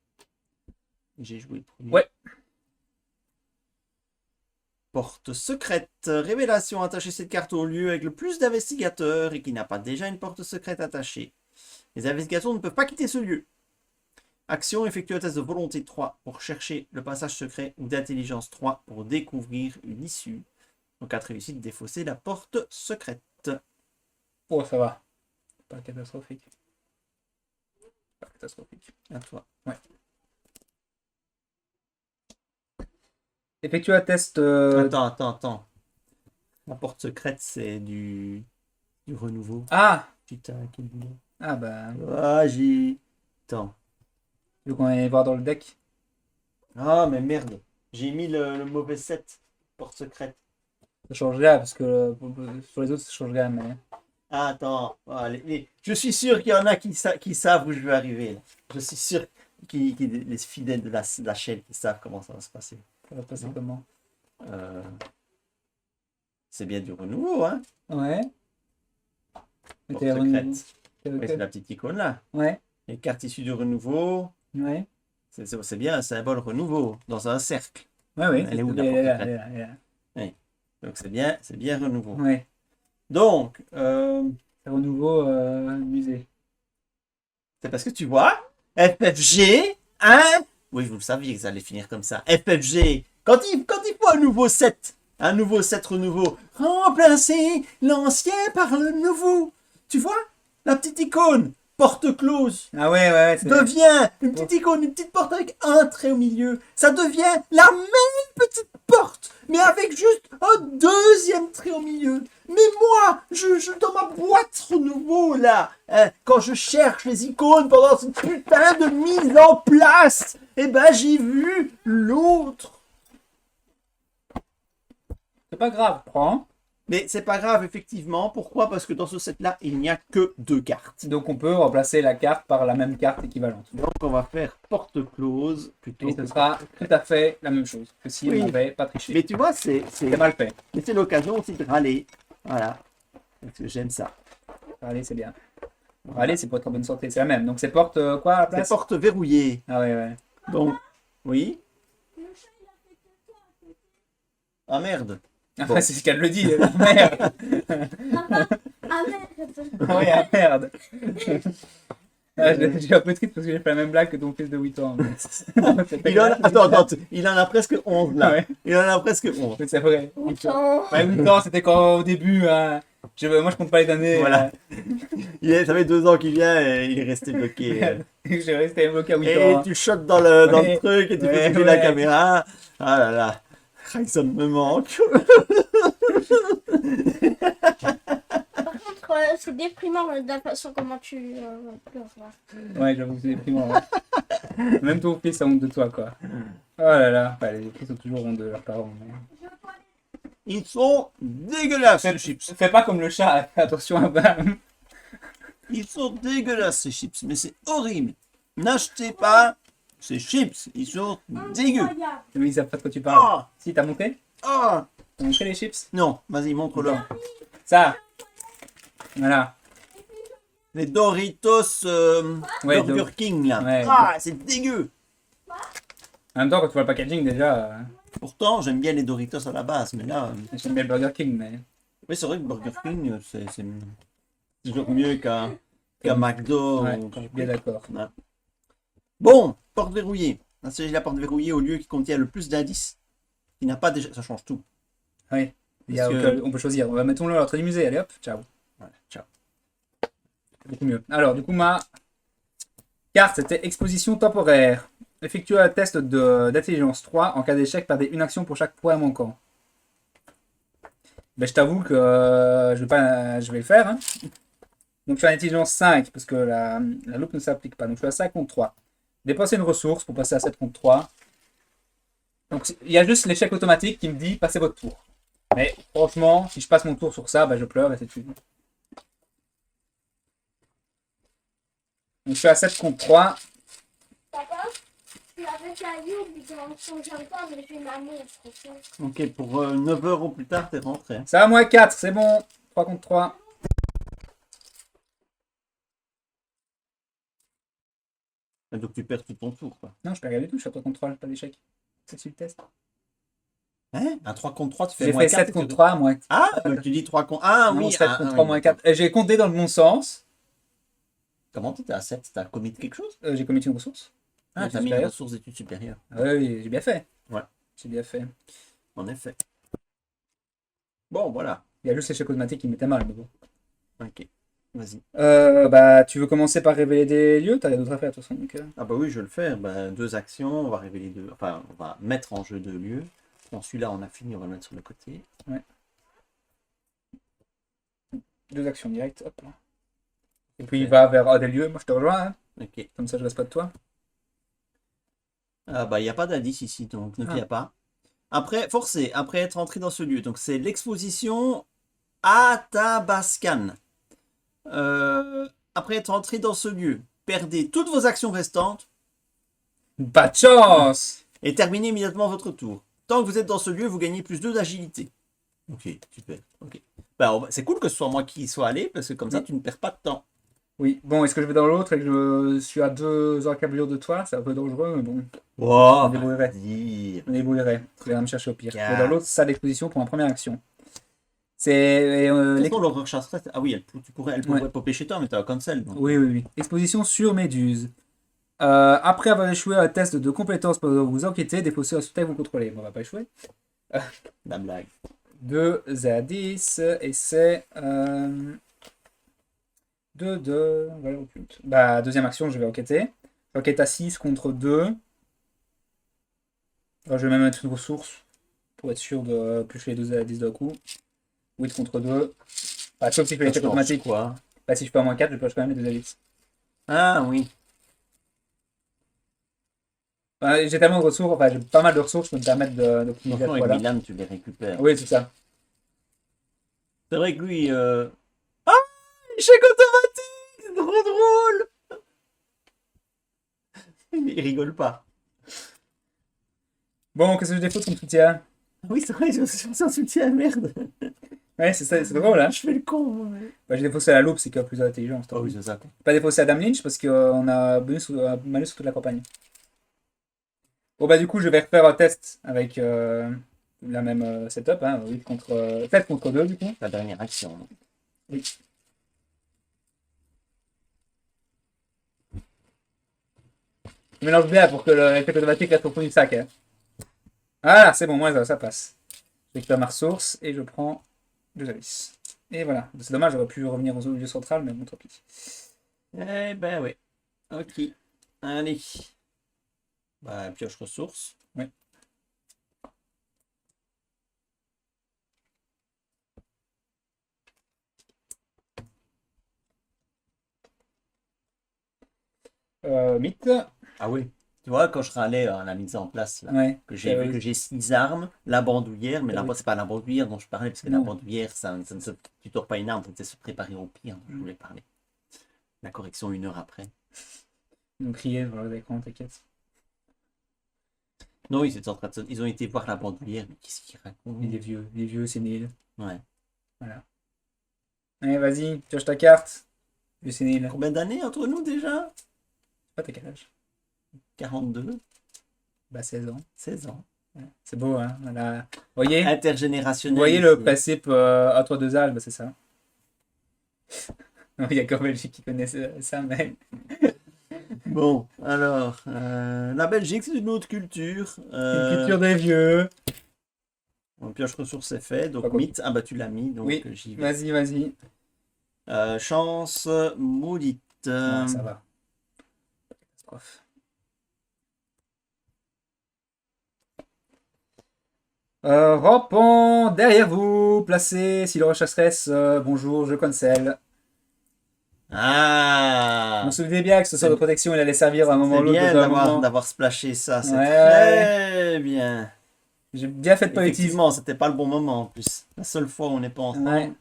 J'ai joué le premier. Ouais. Porte secrète. Révélation. Attacher cette carte au lieu avec le plus d'investigateurs et qui n'a pas déjà une porte secrète attachée. Les investigateurs ne peuvent pas quitter ce lieu. Action. Effectuer un test de volonté 3 pour chercher le passage secret ou d'intelligence 3 pour découvrir une issue. En cas de réussite, défausser la porte secrète. Oh, ça va. Pas catastrophique. Pas catastrophique. À toi. Ouais. Effectuer un test... Attends. La porte secrète, c'est du renouveau. Ah. Putain, quel boulot. Ah bah... Ah, j'ai... Attends. Tu veux qu'on aille voir dans le deck? Ah, mais merde. J'ai mis le mauvais set. Porte secrète. Ça change rien, parce que sur les autres, ça change rien, mais... Ah, attends. Ah, je suis sûr qu'il y en a qui savent où je vais arriver. Là. Je suis sûr qu'il les fidèles de la chaîne qui savent comment ça va se passer. Ça va se passer Non. comment? C'est bien du renouveau, hein. Ouais. Mais Porte t'es renouveau. secrète. Oui, c'est la petite icône là. Ouais. Les cartes issues du renouveau. Ouais. C'est bien un symbole renouveau dans un cercle. Ouais, ouais. Elle est où, la Elle porte est là, secrète? elle est là, elle est là. Oui. Donc c'est bien renouveau. Ouais. Donc, C'est renouveau musée. c'est parce que tu vois, FFG, hein? Oui, vous le saviez que ça allait finir comme ça. FFG, quand il faut un nouveau set renouveau, remplacer l'ancien par le nouveau. Tu vois, la petite icône, porte close, Ah ouais, ouais, ouais. C'est... devient une petite icône, une petite porte avec un trait au milieu. Ça devient la même petite porte, mais avec juste un deuxième trait au milieu. Mais moi, dans ma boîte renouveau, là, hein, quand je cherche les icônes pendant cette putain de mise en place, eh ben, j'ai vu l'autre. C'est pas grave, prends. Mais c'est pas grave, effectivement. Pourquoi? Parce que dans ce set-là, il n'y a que 2 cartes. Donc on peut remplacer la carte par la même carte équivalente. Donc, on va faire porte close plutôt Et ce que... sera tout à fait la même chose que si Oui. on n'avait pas triché. Mais tu vois, c'est C'est mal fait. l'occasion aussi de râler. Voilà. Parce que j'aime ça. Allez, c'est bien. Allez, c'est pour être en bonne santé. C'est la même. Donc c'est porte quoi à la C'est place? porte verrouillée. Ah ouais, ouais. Donc, oui. Ah merde. Ah, Bon. c'est ce qu'elle le dit. Merde. Ah merde. Oui, ah, merde. Ah, j'ai un peu triste parce que j'ai fait la même blague que ton fils de 8 ans. Attends, il en a presque 11 là. Ouais. Il en a presque 11. Mais c'est vrai. Autant. Ouais, 8 ans, c'était quand au début. Hein. Moi, je compte pas les années. Voilà. Ça fait 2 ans qu'il vient et il est resté bloqué. J'ai resté bloqué à 8 Et ans. Hein. tu shottes dans le Ouais. truc et tu Ouais, fais bouger la ouais. caméra. Ah là là. Ça me manque. Par contre, c'est déprimant de la façon comment tu pleures. Là. Ouais, j'avoue que c'est déprimant. Ouais. Même ton fils a honte de toi, quoi. Oh là là. Bah, les fils sont toujours honte de leurs parents. Mais... Ils sont dégueulasses, ces chips. Fais pas comme le chat. Attention à Bam. Ils sont dégueulasses, ces chips. Mais c'est horrible. N'achetez pas ces chips. Ils sont dégueux. Incroyable. Mais ils savent pas de quoi tu parles. Ah, Si, t'as montré? ah. T'as montré les chips? Non, vas-y, montre-leur. Ça. Voilà. Les Doritos Ouais, Burger King, là. Ouais. Ah, c'est dégueu. En même temps, quand tu vois le packaging, déjà, Pourtant, j'aime bien les Doritos à la base, mais là... j'aime bien le Burger King, mais... Oui, c'est vrai que Burger King, c'est toujours mieux qu'un McDo. Ouais, ou- je suis bien d'accord. Ouais. Bon, porte verrouillée. Là, c'est la porte verrouillée au lieu qui contient le plus d'indices. Qui n'a pas déjà... Ça change tout. Oui. Parce que- On peut choisir. Mettons-le à l'entrée du musée. Allez hop, ciao. Voilà, ciao. Beaucoup mieux. Alors, du coup, ma carte, c'était exposition temporaire. Effectuez un test d'intelligence 3. En cas d'échec, perdez une action pour chaque point manquant. Ben, je t'avoue que je vais le faire. Hein. Donc, je suis à intelligence 5 parce que la loupe ne s'applique pas. Donc, je suis à 5 contre 3. Dépensez une ressource pour passer à 7 contre 3. Donc, il y a juste l'échec automatique qui me dit passez votre tour. Mais franchement, si je passe mon tour sur ça, ben, je pleure et c'est tout. Donc, je suis à 7 contre 3. Papa, tu avais la Youb dans son jardin, mais j'ai ma montre. Ok, pour 9 euros plus tard, t'es rentré. Hein. Ça va, moins 4, c'est bon. 3 contre 3. Donc tu perds tout ton tour, quoi. Non, je perds rien du tout, je suis à 3 contre 3, j'ai pas d'échec. C'est sur le test. Hein? Un 3 contre 3, tu fais J'ai moins fait 4. 7 contre 3, moins 4. Ah, donc tu dis 3 contre... Ah oui, 7 contre 3, moins 4. J'ai compté dans le bon sens. Comment t'étais à 7? T'as commis quelque chose? J'ai commis une ressource. Ah, Études t'as mis une supérieures. ressource d'études supérieures. Ah oui, j'ai bien fait. Ouais. J'ai bien fait. En effet. Bon, voilà. Il y a juste l'échec automatique qui m'était mal, mais bon. Ok, vas-y. Bah, tu veux commencer par révéler des lieux? T'as rien d'autre à faire, de toute façon. Donc, Ah bah oui, je vais le faire. Ben, 2 actions, on va révéler 2... Enfin, on va mettre en jeu 2 lieux. Bon, celui-là, on a fini, on va le mettre sur le côté. 2 actions directes, hop là. Et puis il va vers un des lieux, moi je te rejoins, hein. Ok. Comme ça je reste pas de toi. Ah bah, il n'y a pas d'indice ici, donc ne Ah. viens pas. Après, forcé, après être entré dans ce lieu. Donc, c'est l'exposition Athabascan. Après être entré dans ce lieu, perdez toutes vos actions restantes Pas de chance! et terminez immédiatement votre tour. Tant que vous êtes dans ce lieu, vous gagnez plus 2 d'agilité. Ok, super. Ok. Bah, c'est cool que ce soit moi qui y soit allé, parce que comme ça, Oui. tu ne perds pas de temps. Oui, bon, est-ce que je vais dans l'autre et que je suis à 2 encablures de toi? C'est un peu dangereux, mais bon, je Oh, me débrouillerai. vas-y. Je me débrouillerai. Tu viendras me chercher au pire. Je vais dans 4. l'autre salle d'exposition pour ma première action. C'est De toute façon, l'horreur chasserait. Ah oui, elle Ouais. pourrait popper chez toi, mais t'as un cancel. Donc. Oui, oui, oui. Exposition sur Méduse. Après avoir échoué à un test de compétences pour vous enquêter, défausser un sous-texte vous contrôlez. Bon, on va pas échouer. La blague. 2 à 10 et c'est 2. Voilà, occulte. Bah, deuxième action, je vais enquêter. J'enquête à 6 contre 2. Je vais même mettre une ressource pour être sûr de piocher les 2 à 10 d'un coup. 8 contre 2. Bah, sauf si je fais l'échec automatique. Quoi? Bah, si je fais à moins 4, je pioche quand même les 2 à 10. Ah oui. Bah, j'ai tellement de ressources, enfin, j'ai pas mal de ressources, je peux me permettre d'optimiser à Franchement, ce avec point-là. Milan, tu les récupères. Oui, c'est ça. C'est vrai que lui. Ah! Échec automatique! C'est trop drôle! Mais il rigole pas. Bon, qu'est-ce que je défaut comme soutien? Oui, c'est vrai, j'ai un soutien, merde. Ouais, c'est ça, c'est drôle, hein. Je fais le con, moi. Bah, j'ai défaussé à la loupe, c'est qu'il y a plus d'intelligence. Oh oui, c'est ça. Pas défaussé à Dame Lynch parce qu'on a malus sur toute la campagne. Bon, bah, du coup, je vais refaire un test avec la même setup, hein, 7 contre 2, du coup. La dernière action. Oui. Je mélange bien pour que l'effet automatique reste au fond du sac. Hein. Voilà, c'est bon, moi ça passe. Je récupère ma ressource et je prends 2 avis. Et voilà. C'est dommage, j'aurais pu revenir au lieu central, mais bon, tant pis. Eh ben oui. Ok. Allez. Bah, pioche ressources. Oui. Mythe. Ah oui. Tu vois, quand je râlais à la mise en place, là, Ouais. que j'ai vu que j'ai 6 armes, la bandoulière, mais là, c'est pas la bandoulière dont je parlais, parce que la Non. bandoulière, ça ne se, tu tords pas une arme, c'est se préparer au pire dont je voulais parler. La correction 1 heure après. Ils ont crié sur l'écran, t'inquiète. Non, ils ont été voir la bandoulière, mais qu'est-ce qu'ils racontent? Les vieux séniles. Ouais. Voilà. Allez, vas-y, pioche ta carte. Vieux sénile. Combien d'années entre nous déjà? Pas t'as quel âge? 42, Bah, 16 ans. 16 ans. Ouais. C'est beau, hein. Voilà. Vous Intergénérationnel. voyez le ici. principe à toi deux âges, bah, c'est ça. Il y a qu'en Belgique qui connaissent ça, mais. Bon, alors, la Belgique, c'est une autre culture. Une culture des vieux. Bon, pioche ressources, c'est fait. Donc, Pas quoi. mythe, ah bah tu l'as mis, donc Oui. j'y vais. Vas-y. Chance maudite. Ouais, ça va. Catastrophe. Rampant derrière vous, placé, si le rechasseresse, bonjour, je cancel. Ah! Je me souvenais bien que ce sort de protection, il allait servir à un moment C'est ou l'autre bien dans un moment. d'avoir splashé ça, c'est Ouais. très bien. J'ai bien fait de pas utiliser. Effectivement, c'était pas le bon moment en plus. La seule fois où on n'est pas ensemble, Ouais.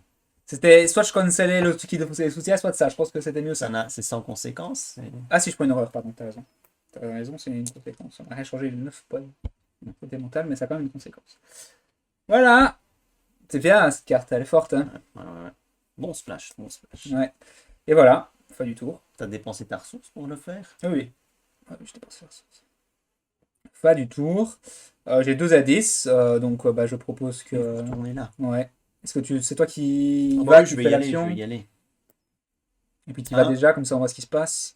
C'était soit je cancellais le truc qui défonçait les soutiens, soit de ça. Je pense que c'était mieux ça. c'est sans conséquence. Ah si, je prends une horreur, pardon, t'as raison. T'as raison, c'est une conséquence. On a rien changé les 9 points côté mental, mais ça a quand même une conséquence. Voilà. C'est bien cette carte, elle est forte. Hein. Ouais. Bon splash, bon splash. Ouais. Et voilà, fin du tour. T'as dépensé ta ressource pour le faire? Oui. Je t'ai pensé à ça. Fin du tour. J'ai 2 à 10, donc bah, je propose Il faut que. retourner là. Ouais. Est-ce que c'est toi qui Ah vas, bah oui, qui je vais fais y aller, l'action, y aller. et puis tu vas Un. déjà, comme ça on voit ce qui se passe.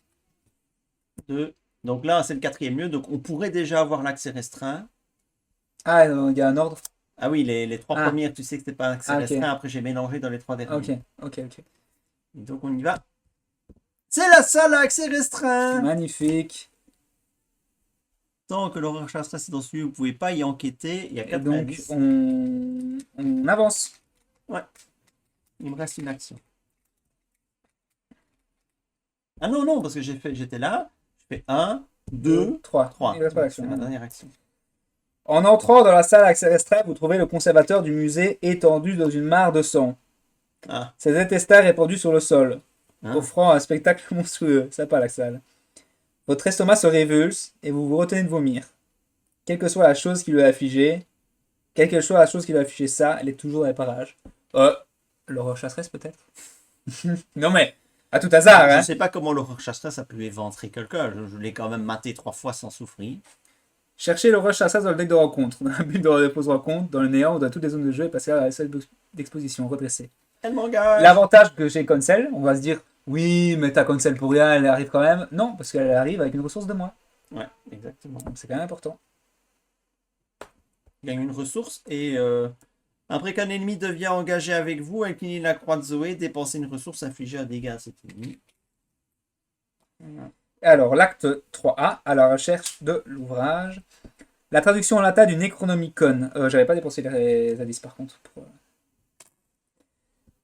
2. Donc là, c'est le 4e lieu, donc on pourrait déjà avoir l'accès restreint. Ah, il y a un ordre. Ah oui, les 3 Ah. premières, tu sais que c'était pas accès Ah, ok. restreint, après j'ai mélangé dans les 3 derniers. Ok. Et donc on y va. C'est la salle à accès restreint! Magnifique. Tant que l'horreur chasse reste dans celui, vous ne pouvez pas y enquêter. Il y a Et 4 donc indices. on avance. Il me reste une action. Ah non, parce que j'étais là. Je fais 1, 2, 3. 3. Il reste pas d'action. C'est ma dernière action. En entrant dans la salle à accès restreint, vous trouvez le conservateur du musée étendu dans une mare de sang. Ah, Ses intestins répandus sur le sol, hein. offrant un spectacle monstrueux. Sympa la salle. Votre estomac se révulse et vous vous retenez de vomir. Quelle que soit la chose qui lui a affligé, Quelle que soit la chose qui doit afficher ça, elle est toujours dans les parages. L'horreur chasseresse peut-être. Non mais, à tout hasard, Je hein. sais pas comment l'horreur chasseresse a pu éventrer quelqu'un. Je l'ai quand même maté 3 fois sans souffrir. Cherchez l'horreur chasseresse dans le deck de rencontre. Dans un but de pause rencontre, dans le néant ou dans toutes les zones de jeu et passer à la salle d'exposition redressée. Elle m'engage. L'avantage que j'ai Cancel, on va se dire, oui, mais ta Cancel pour rien, elle arrive quand même. Non, parce qu'elle arrive avec une ressource de moins. Ouais, exactement. Donc c'est quand même important. Gagne une ressource et après qu'un ennemi devient engagé avec vous, inclinez la croix de Zoé, dépensez une ressource, infligez un dégât à cet ennemi. Alors, l'acte 3A, à la recherche de l'ouvrage. La traduction en latin du Necronomicon. J'avais pas dépensé les indices par contre.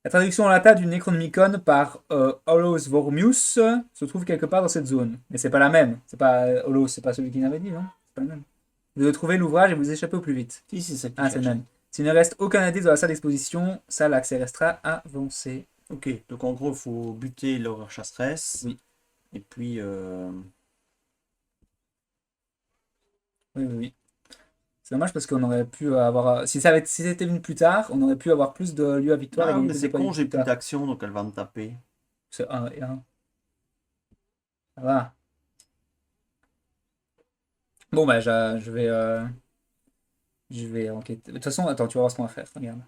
La traduction en latin du Necronomicon par Olaus Vormius se trouve quelque part dans cette zone. Mais c'est pas la même. C'est pas Olaus, c'est pas celui qui n'avait dit, non? C'est pas le même. Vous devez trouver l'ouvrage et vous échapper au plus vite. Si, c'est ça qui Ah, c'est le même. S'il ne reste aucun indice dans la salle d'exposition, ça, l'accès restera avancé. Ok, donc en gros, il faut buter l'horreur chasseresse. Oui. Et puis... Oui. C'est dommage parce qu'on aurait pu avoir. Si c'était venu plus tard, on aurait pu avoir plus de lieux à victoire. Ah, et gagner mais plus c'est de points con, de j'ai victoire. plus d'action, donc elle va me taper. C'est 1 et 1. Ça va. Bon, bah, je vais enquêter. De toute façon, attends, tu vas voir ce qu'on va faire. Regarde.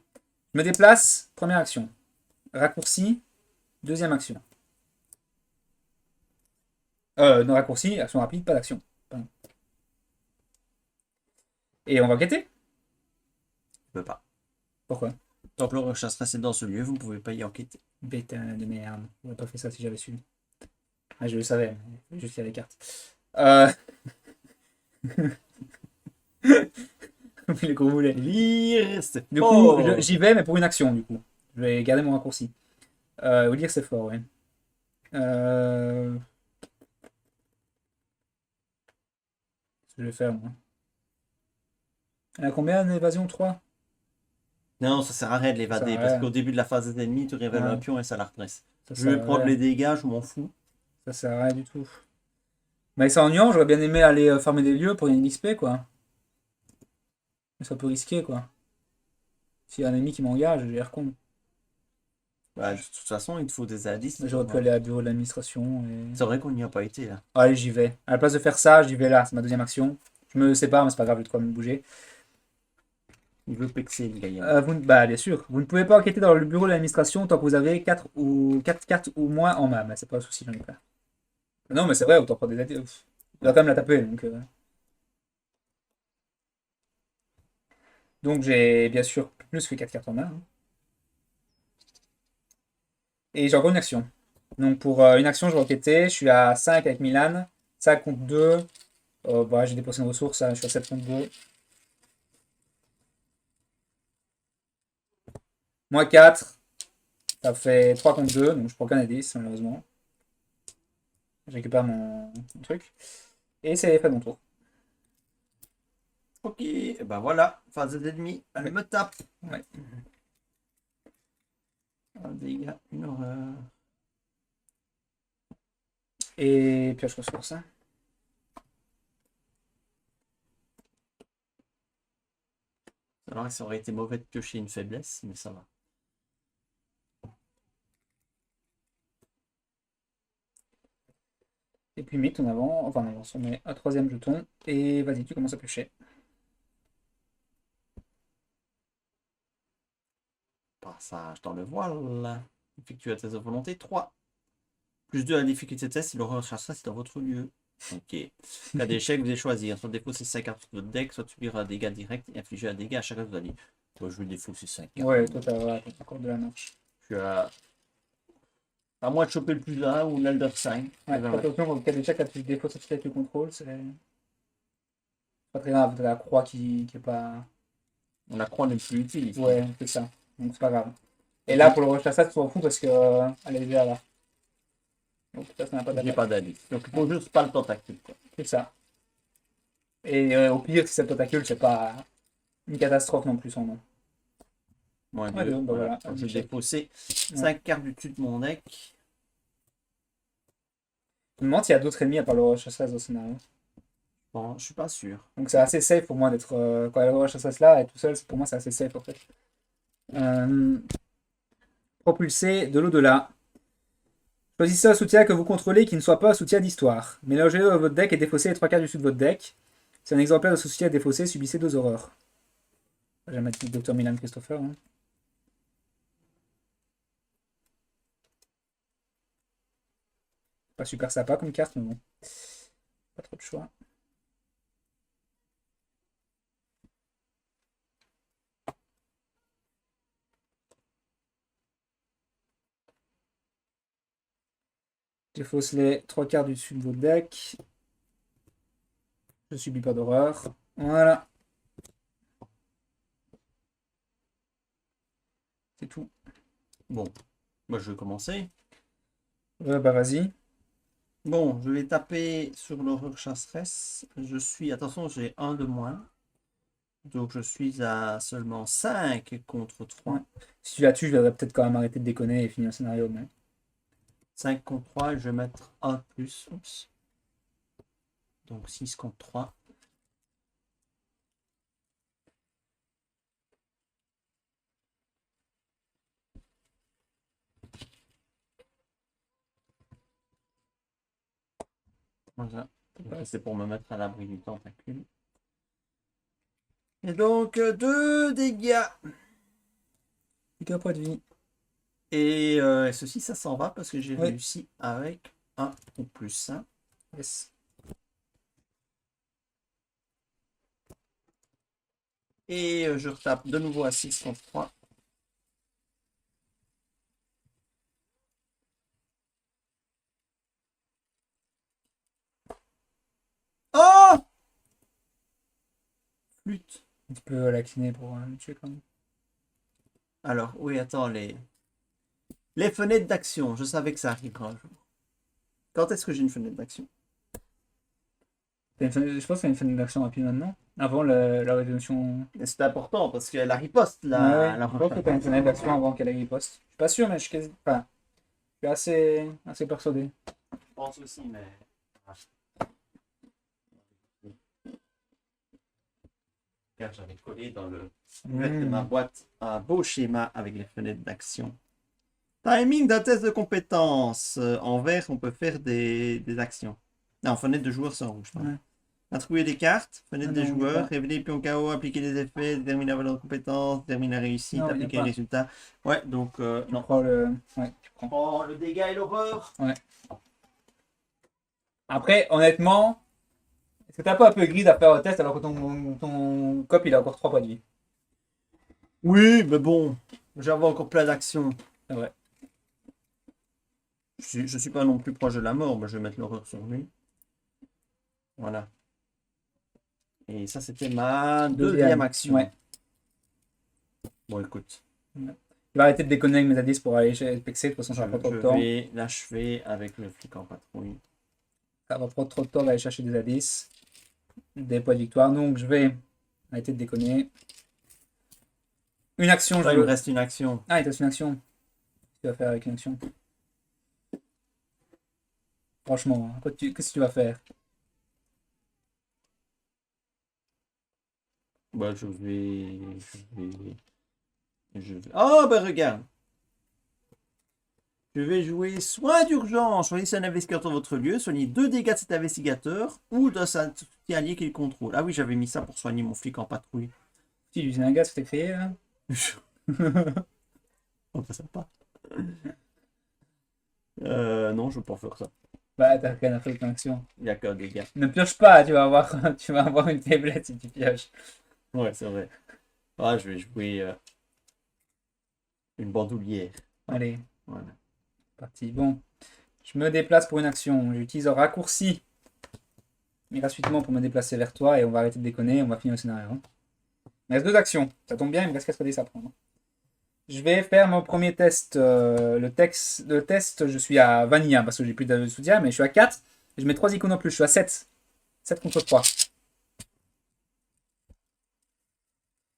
Je me déplace, première action. Raccourci, deuxième action. Non, raccourci, action rapide, pas d'action. Pardon. Et on va enquêter. Je peux pas. Pourquoi? Tant que l'horreur chasseresse est dans ce lieu, vous ne pouvez pas y enquêter. Bête de merde. J'aurais pas fait ça si j'avais su. Ah, je le savais, mais juste lire les cartes. Le gros boulet. Lire, c'est Du fort. coup, j'y vais, mais pour une action, du coup. Je vais garder mon raccourci. Lire, c'est fort, ouais. Qu'est-ce que je vais faire, moi? Elle a combien d'évasion? 3? Non, ça sert à rien de Ça l'évader, sert à parce rien. qu'au début de la phase des ennemis, tu révèles Ouais. un pion et ça la represse. Ça Je vais sert à prendre rien. les dégâts, je m'en fous. Ça sert à rien du tout. Mais c'est ennuyant, j'aurais bien aimé aller farmer des lieux pour gagner une XP, quoi. Mais c'est un peu risqué, quoi. S'il y a un ennemi qui m'engage, j'ai l'air con. Bah, de toute façon, il te faut des indices. Mais j'aurais pu aller à bureau de l'administration et... C'est vrai qu'on n'y a pas été, là. Allez, j'y vais. À la place de faire ça, j'y vais là, c'est ma deuxième action. Je me sépare, mais c'est pas grave, j'ai de quoi me bouger. Il veut pexer, le gars. Bah, bien sûr. Vous ne pouvez pas enquêter dans le bureau de l'administration tant que vous avez 4 cartes ou moins en main. Bah, c'est pas un souci, j'en ai pas. Non, mais c'est vrai, autant prendre des indices. Il va quand même la taper, donc... Donc j'ai bien sûr plus que 4 cartes en main. Hein. Et j'ai encore une action. Donc pour une action, je vais enquêter. Je suis à 5 avec Milan. 5 contre 2. Bah, j'ai dépensé une ressource. Hein. Je suis à 7 contre 2. Moins 4. Ça fait 3 contre 2. Donc je prends qu'un indice, malheureusement. Je récupère mon truc. Et c'est fait mon tour. Ok, et bah voilà, phase d'ennemi, elle Ouais. me tape. Ouais. Un dégât, une horreur. Et pioche ressource. Hein. Alors ça aurait été mauvais de piocher une faiblesse, mais ça va. Et puis mythe, on avance. Enfin, on avance. On met un troisième jeton. Et vas-y, tu commences à piocher. Passage dans le voile. Effectue la thèse de volonté 3. Plus 2 à la difficulté de test si l'horreur chasseresse c'est dans votre lieu. Ok. Cas d'échec, vous allez choisir. Soit défausser 5 cartes de votre deck, soit subir un dégât direct et infliger un dégât à chacun de vos alliés. Moi, je vais défausser 5 cartes. Ouais, toi, t'as encore de la marche. Je suis à moins de choper le plus 1 ou l'Elder 5. Ouais, attention, quand le cas d'échec, là, tu défausses tout avec le contrôle, c'est pas très grave. T'as la croix qui est pas. La croix n'est plus utile ici. Ouais, c'est ça. Donc c'est pas grave. Et là, pour le rechassage, tu t'en fous parce que elle est déjà là. Donc ça n'a pas J'ai d'attaque. pas d'indice. Donc il faut juste pas le tentacule. Quoi. C'est ça. Et au pire, si c'est le tentacule, c'est pas une catastrophe non plus, son nom. Moins Ouais, 2. bah Voilà. voilà, J'ai échec. défaussé 5 cartes du dessus de mon deck. Je me demande s'il y a d'autres ennemis à part le rechassage dans le scénario. Bon, je suis pas sûr. Donc c'est assez safe pour moi d'être... quand elle chasse là et tout seul, pour moi c'est assez safe en fait. Propulser de l'au-delà. Choisissez un soutien que vous contrôlez qui ne soit pas un soutien d'histoire. Mélangez-le dans votre deck et défaussez les 3 quarts du dessus de votre deck. Si un exemplaire de ce soutien est défaussé, subissez 2 horreurs. Je vais mettre Dr Milan Christopher. Hein. Pas super sympa comme carte, mais bon. Pas trop de choix. Défausse les 3 quarts du dessus de votre deck. Je subis pas d'horreur. Voilà. C'est tout. Bon, moi je vais commencer. Bah vas-y. Bon, je vais taper sur l'horreur chasseresse. Je suis, attention, j'ai un de moins. Donc je suis à seulement 5 contre 3. Ouais. Si tu la tues, je vais peut-être quand même arrêter de déconner et finir le scénario. Mais... 5 contre 3, je vais mettre 1 de plus. Oups. Donc 6 contre 3. Voilà. C'est pour me mettre à l'abri du tentacule. Et donc 2 dégâts. Plus point de vie. Et ceci, ça s'en va parce que j'ai Oui. réussi avec 1 ou plus. Hein. Yes. Et je retape de nouveau à 6 contre 3. Oh! Flûte. Tu peux l'actiner pour le tuer quand même. Alors, oui, attends, les fenêtres d'action. Je savais que ça arrivera un jour. Quand est-ce que j'ai une fenêtre d'action? Je pense que c'est une fenêtre d'action rapide maintenant. Avant la résolution. C'est important parce qu'elle riposte Ouais, la je pense que t'as une fenêtre d'action avant qu'elle ait riposte. Je suis pas sûr, mais je suis quasi. Enfin, je suis assez persuadé. Je pense aussi, mais. Car j'avais collé dans le de ma boîte un beau schéma avec les fenêtres d'action. Timing d'un test de compétence. En vert, on peut faire des actions. Non, fenêtre de joueur, c'est en rouge. Ouais. Attribuer des cartes, fenêtre Ah des non, il y a joueurs, pas. révéler les pions KO, appliquer des effets, déterminer la valeur de compétence, déterminer la réussite, Non, il y a appliquer pas. les résultats. Ouais, donc Tu non. prends le. Ouais, tu prends. Oh, le dégât et l'horreur. Après, honnêtement, est-ce que t'as pas un peu gris à faire un test alors que ton cop il a encore 3 points de vie? Oui, mais bon, j'avais encore plein d'actions. C'est vrai. Je suis pas non plus proche de la mort, mais je vais mettre l'horreur sur lui. Voilà. Et ça, c'était ma deuxième action. Ouais. Bon, écoute. Je vais arrêter de déconner avec mes indices pour aller chez Pexé, de toute façon ça va pas trop de temps. Je vais l'achever avec le flic en patrouille. Ça va pas trop de temps d'aller chercher des indices. Des points de victoire, donc je vais arrêter de déconner. Une action, Il je me veux. reste une action. Ah, il te reste une action. Qu'est-ce que tu vas faire avec une action? Franchement, hein, qu'est-ce que tu vas faire? Bah, Oh, bah regarde. Je vais jouer soin d'urgence. Choisissez un investigateur dans votre lieu. Soignez 2 dégâts de cet investigateur ou d'un soutien allié qu'il contrôle. Ah oui, j'avais mis ça pour soigner mon flic en patrouille. Tu utilises un gaz que t'as créé là? Oh, pas sympa. Non, je veux pas faire ça. Bah, t'as rien à faire avec ton action. Il n'y a qu'un dégât. Ne pioche pas, tu vas avoir une faiblesse si tu pioches. Ouais, c'est vrai. Ah, je vais jouer une bandoulière. Allez, Voilà. parti. Bon, je me déplace pour une action. J'utilise un raccourci gratuitement pour me déplacer vers toi et on va arrêter de déconner et on va finir le scénario. Hein. Il me reste 2 actions. Ça tombe bien, il me reste 4 dés à prendre. Je vais faire mon premier test. Le test, je suis à Vanilla parce que j'ai plus de soutien, mais je suis à 4. Je mets 3 icônes en plus, je suis à 7. 7 contre 3.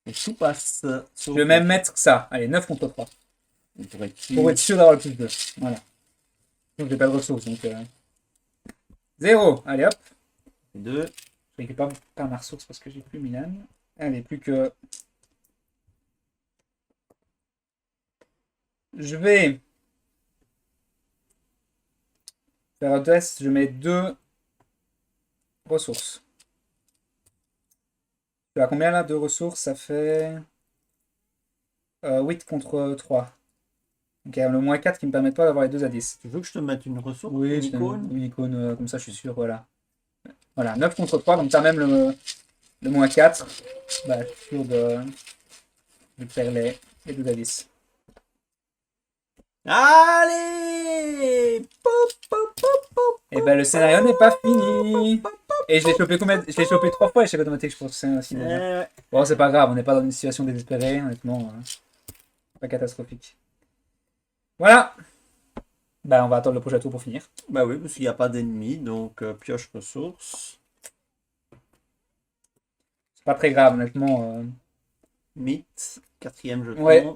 Et tout passe. Je vais même mettre ça. Allez, 9 contre 3. Pour être sûr d'avoir le plus 2. Voilà. Donc j'ai pas de ressources. Donc 0. Allez hop. 2. Je récupère pas ma ressource parce que j'ai plus Milan. Allez, plus que... Je vais faire un test. Je mets 2 ressources. Tu as combien là? 2 ressources, ça fait 8 contre 3. Donc il y a le moins 4 qui me permettent pas d'avoir les 2 à 10. Tu veux que je te mette une ressource? Oui, une je icône? une icône, comme ça je suis sûr, voilà. Voilà, 9 contre 3, donc tu as même le moins 4. Bah, je suis sûr de faire les 2 à 10. Allez! Poup, poup, poup, poup, Et ben le scénario n'est pas fini. Et je l'ai chopé combien? Je l'ai chopé 3 fois l'échec automatique, je pense que c'est aussi déjà. ouais. Bon, c'est pas grave, on n'est pas dans une situation désespérée, honnêtement. Pas catastrophique. Voilà. Bah, on va attendre le prochain tour pour finir. Bah oui, parce qu'il n'y a pas d'ennemis, donc pioche ressources. C'est pas très grave, honnêtement. Mythe, 4e jeton. Ouais.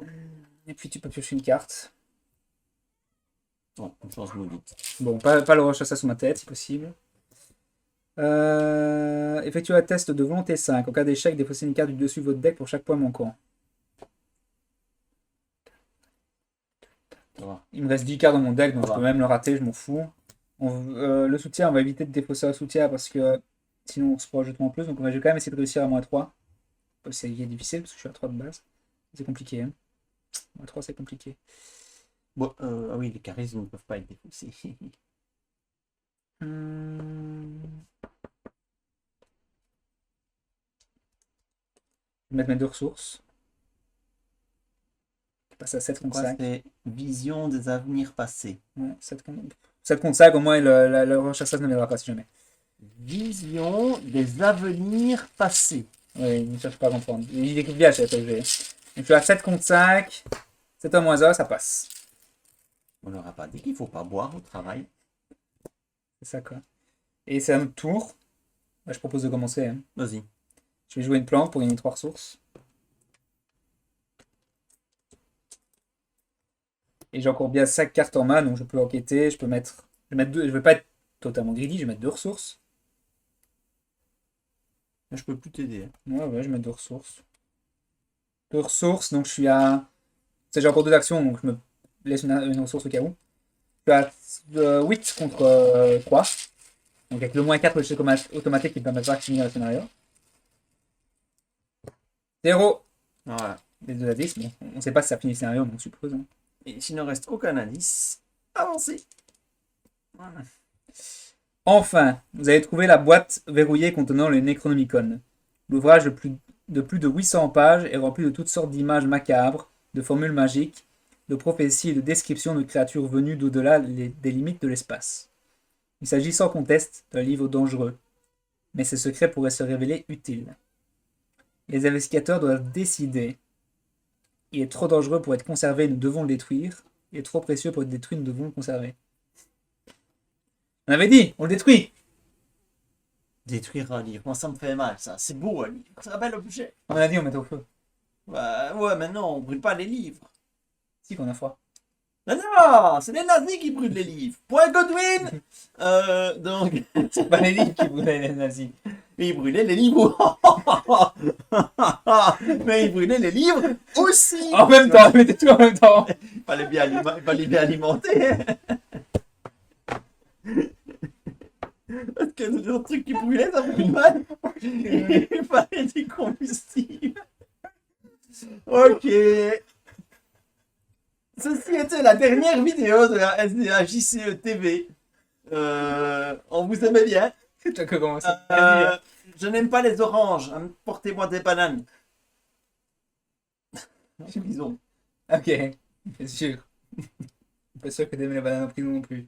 Et puis tu peux piocher une carte. Bon, une chance maudite. Bon, pas le rechasser sous ma tête, si possible. Effectuez un test de volonté 5. En cas d'échec, défaussez une carte du dessus de votre deck pour chaque point manquant. Ça va. Il me reste 10 cartes dans mon deck, donc Ça je peux va. même le rater, je m'en fous. Le soutien, on va éviter de défausser un soutien parce que sinon on se prend un jeton en plus. Donc je vais quand même essayer de réussir à moins 3. C'est difficile parce que je suis à 3 de base. C'est compliqué. Hein. Moins 3, c'est compliqué. Bon, ah oui, les charismes ne peuvent pas être défaussés. Je vais mettre mes 2 ressources. Je passe à 7 contre Quoi, 5. c'est vision des avenirs passés. Ouais, 7 contre 5, au moins le rechasseuse ne viendra pas si jamais. Vision des avenirs passés. Oui, il ne cherche pas à comprendre. Il écoute bien chez FFG. Donc je suis à 7 contre 5. 7 à moins 1, ça passe. On leur a pas dit qu'il faut pas boire au travail. C'est ça quoi. Et c'est un autre tour. Bah, je propose de commencer. Hein. Vas-y. Je vais jouer une plante pour gagner 3 ressources. Et j'ai encore bien 5 cartes en main, donc je peux enquêter. Je peux mettre. Je vais mettre 2. Je vais pas être totalement greedy, je vais mettre 2 ressources. Je peux plus t'aider. Hein. Ouais, je vais mettre 2 ressources. 2 ressources, donc je suis à. J'ai encore 2 actions, donc je me laisse une ressource au cas où. Je suis à 8 contre 3. Donc avec le moins 4 le chèque automatique qui me permettra de finir le scénario. 0. Voilà. Les 2 à 10, bon, on ne sait pas si ça finit le scénario, mais on suppose. Hein. Et s'il ne reste aucun indice, avancez. Voilà. Enfin, vous avez trouvé la boîte verrouillée contenant le Necronomicon. L'ouvrage de plus de 800 pages est rempli de toutes sortes d'images macabres, de formules magiques, de prophéties et de descriptions de créatures venues d'au-delà des limites de l'espace. Il s'agit sans conteste d'un livre dangereux, mais ses secrets pourraient se révéler utiles. Les investigateurs doivent décider. Il est trop dangereux pour être conservé, nous devons le détruire. Il est trop précieux pour être détruit, nous devons le conserver. On avait dit, on le détruit. Détruire un livre, moi ça me fait mal ça. C'est beau un livre, c'est un bel objet. On a dit, on mettait au feu. Ouais, mais non, on brûle pas les livres. Si, qu'on a froid. Non, non, c'est les nazis qui brûlent les livres. Point Godwin. Donc, C'est pas les livres qui brûlaient les nazis. ils brûlaient les livres. Mais ils brûlaient les livres aussi. En même temps, mettez tout en même temps. Il fallait bien alimenter. Parce que le truc qui brûlait, ça brûle mal. Il fallait du combustible. Ok. Ceci était la dernière vidéo de la SDAJCE TV. On vous aimait bien. C'est toi qui as commencé. Je n'aime pas les oranges. Portez-moi des bananes. Prison. Ok, c'est sûr. Je suis pas sûr que t'aimes les bananes en prison non plus.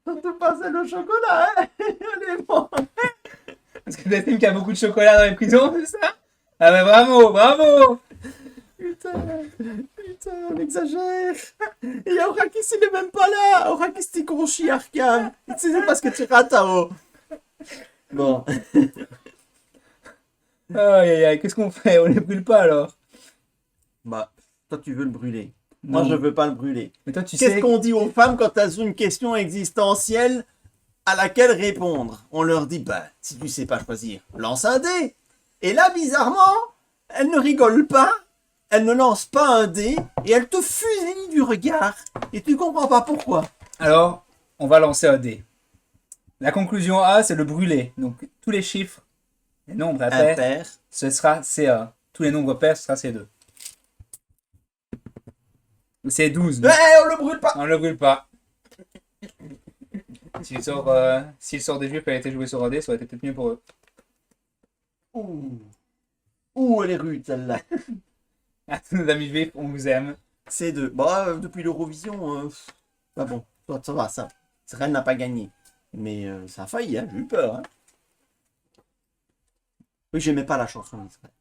Surtout pas celle au chocolat, hein. Elle est bonne. Parce que t'estimes qu'il y a beaucoup de chocolat dans les prisons, c'est ça? Ah bah bravo, bravo! Putain, on exagère. Et Aurakis, il n'est même pas là. Aurakis, t'es conchi, Arkham. C'est parce que tu rates, Tao. Bon. Aïe aïe aïe, qu'est-ce qu'on fait? On les brûle pas alors? Bah, toi, tu veux le brûler. Non. Moi, je veux pas le brûler. Mais toi tu Qu'est-ce sais... qu'on dit aux femmes quand elles ont une question existentielle À laquelle répondre? On leur dit, bah, si tu sais pas choisir, lance un dé. Et là, bizarrement, elle ne rigole pas, elle ne lance pas un dé, et elle te fusille du regard. Et tu comprends pas pourquoi. Alors, on va lancer un dé. La conclusion A, c'est le brûler. Donc, tous les chiffres, les nombres impairs, Impair. ce sera C1. Tous les nombres pairs, ce sera C2. C'est 12. Eh, on le brûle pas. On ne le brûle pas. S'il sort des juifs et a été joué sur un dé, ça aurait été peut-être mieux pour eux. Ouh. Ouh, elle est rude, celle-là. À tous nos amis juifs, on vous aime. C'est deux. Bah, depuis l'Eurovision, bah bon, ça va, ça. Israël n'a pas gagné. Mais ça a failli, hein, j'ai eu peur. Hein. Oui, j'aimais pas la chanson d'Israël.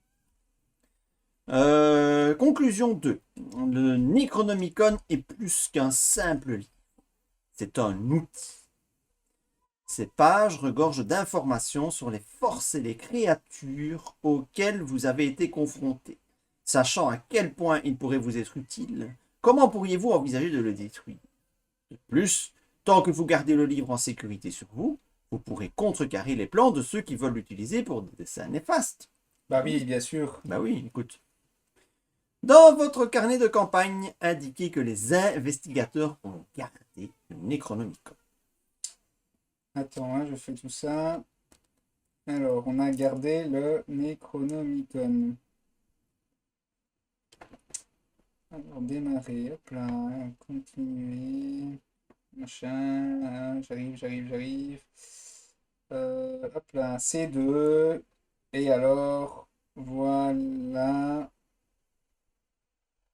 Conclusion 2. Le Necronomicon est plus qu'un simple livre. C'est un outil. Ces pages regorgent d'informations sur les forces et les créatures auxquelles vous avez été confrontés. Sachant à quel point il pourrait vous être utile, comment pourriez-vous envisager de le détruire? De plus, tant que vous gardez le livre en sécurité sur vous, vous pourrez contrecarrer les plans de ceux qui veulent l'utiliser pour des dessins néfastes. Bah oui, bien sûr. Bah oui, écoute. Dans votre carnet de campagne, indiquez que les investigateurs ont gardé le Necronomicon. Attends, hein, je fais tout ça. Alors, on a gardé le Necronomicon. Alors, démarrer, hop là, continuer, machin, j'arrive. Hop là, C2, et alors, voilà.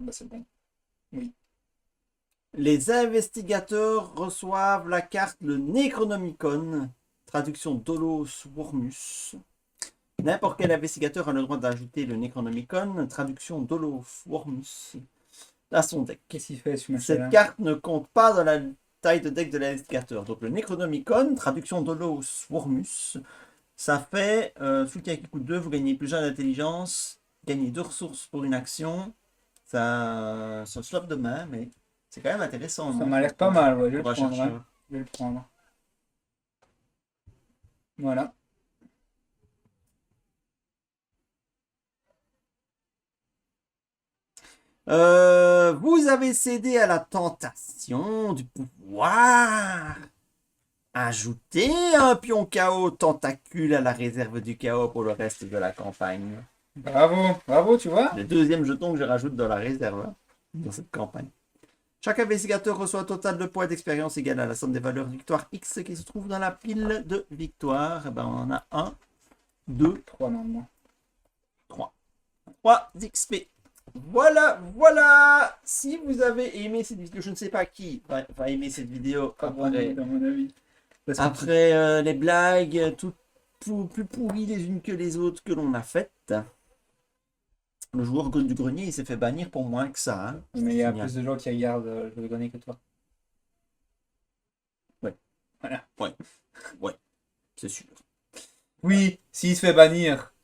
Bah, c'est bon. Oui. Les investigateurs reçoivent la carte le Necronomicon, traduction Dolos Wormus. N'importe quel investigateur a le droit d'ajouter le Necronomicon, traduction Dolos Wormus, à son deck. Qu'est-ce qu'il fait, ce Cette machin-là? carte ne compte pas dans la taille de deck de l'investigateur. Donc le Necronomicon, traduction Dolos Wormus, ça fait soutien qui coûte 2, vous gagnez plus 1 d'intelligence, gagnez 2 ressources pour une action. Ça se slop de main, mais c'est quand même intéressant. Ça non? m'a l'air pas mal, ouais, je vais Pour le prendre. chercher. Hein. Je vais le prendre. Voilà. Vous avez cédé à la tentation du pouvoir. Ajoutez un pion chaos tentacule à la réserve du chaos pour le reste de la campagne. Bravo, tu vois? Le deuxième jeton que je rajoute dans la réserve hein, dans cette campagne. Chaque investigateur reçoit un total de points d'expérience égal à la somme des valeurs de victoire X qui se trouve dans la pile de victoire. Eh ben, on en a 1, 2, 3 normalement. 3. 3 XP. Voilà. Si vous avez aimé cette vidéo, je ne sais pas qui va aimer cette vidéo Pas bon, après, dans mon avis. Parce que après les blagues, plus pourries les unes que les autres que l'on a faites. Le joueur du grenier, il s'est fait bannir pour moins que ça. Hein. mais il y a Génial. plus de gens qui regardent le jeu de grenier que toi. Ouais. Voilà. Ouais, c'est sûr. Oui, s'il se fait bannir.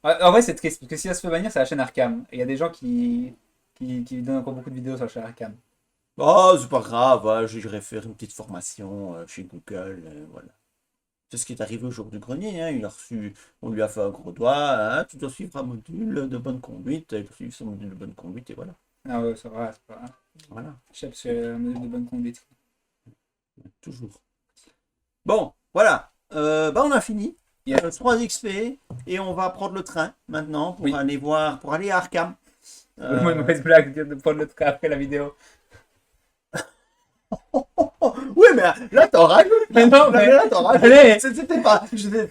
En vrai, c'est triste, parce que s'il se fait bannir, c'est la chaîne Arkham. Et il y a des gens qui donnent encore beaucoup de vidéos sur la chaîne Arkham. Oh, c'est pas grave, hein, j'irai faire une petite formation chez Google, voilà. C'est ce qui est arrivé au jour du grenier, hein, on lui a fait un gros doigt, hein, tu dois suivre un module de bonne conduite, il a suivi son module de bonne conduite et voilà. Ah ouais, ça va, c'est pas grave. Voilà, Je sais, parce que un modèle de bonne conduite. toujours. Bon, voilà, on a fini. Yes. 3 XP et on va prendre le train maintenant pour Oui. pour aller à Arkham. Moi, une mauvaise blague de prendre le train après la vidéo. Oui, mais là, t'en rajoutes. Mais non, mais- là, t'en rajoutes. Allez. C'était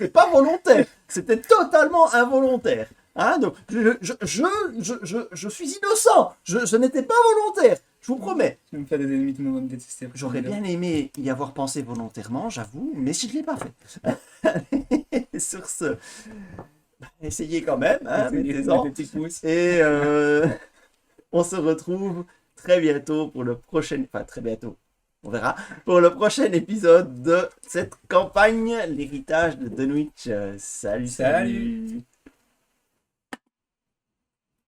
pas volontaire. C'était totalement involontaire. Hein, donc, je suis innocent. Je n'étais pas volontaire. Je vous promets. Je vais me faire des ennemis, tout le monde va me détester. après J'aurais cette vidéo. bien aimé y avoir pensé volontairement, j'avoue, mais je ne l'ai pas fait. Sur ce, essayez quand même. Hein, mettez-en. Des petits pouces. Et on se retrouve très bientôt pour le prochain... Enfin, très bientôt. On verra. Pour le prochain épisode de cette campagne, l'héritage de Dunwich. Salut. Salut.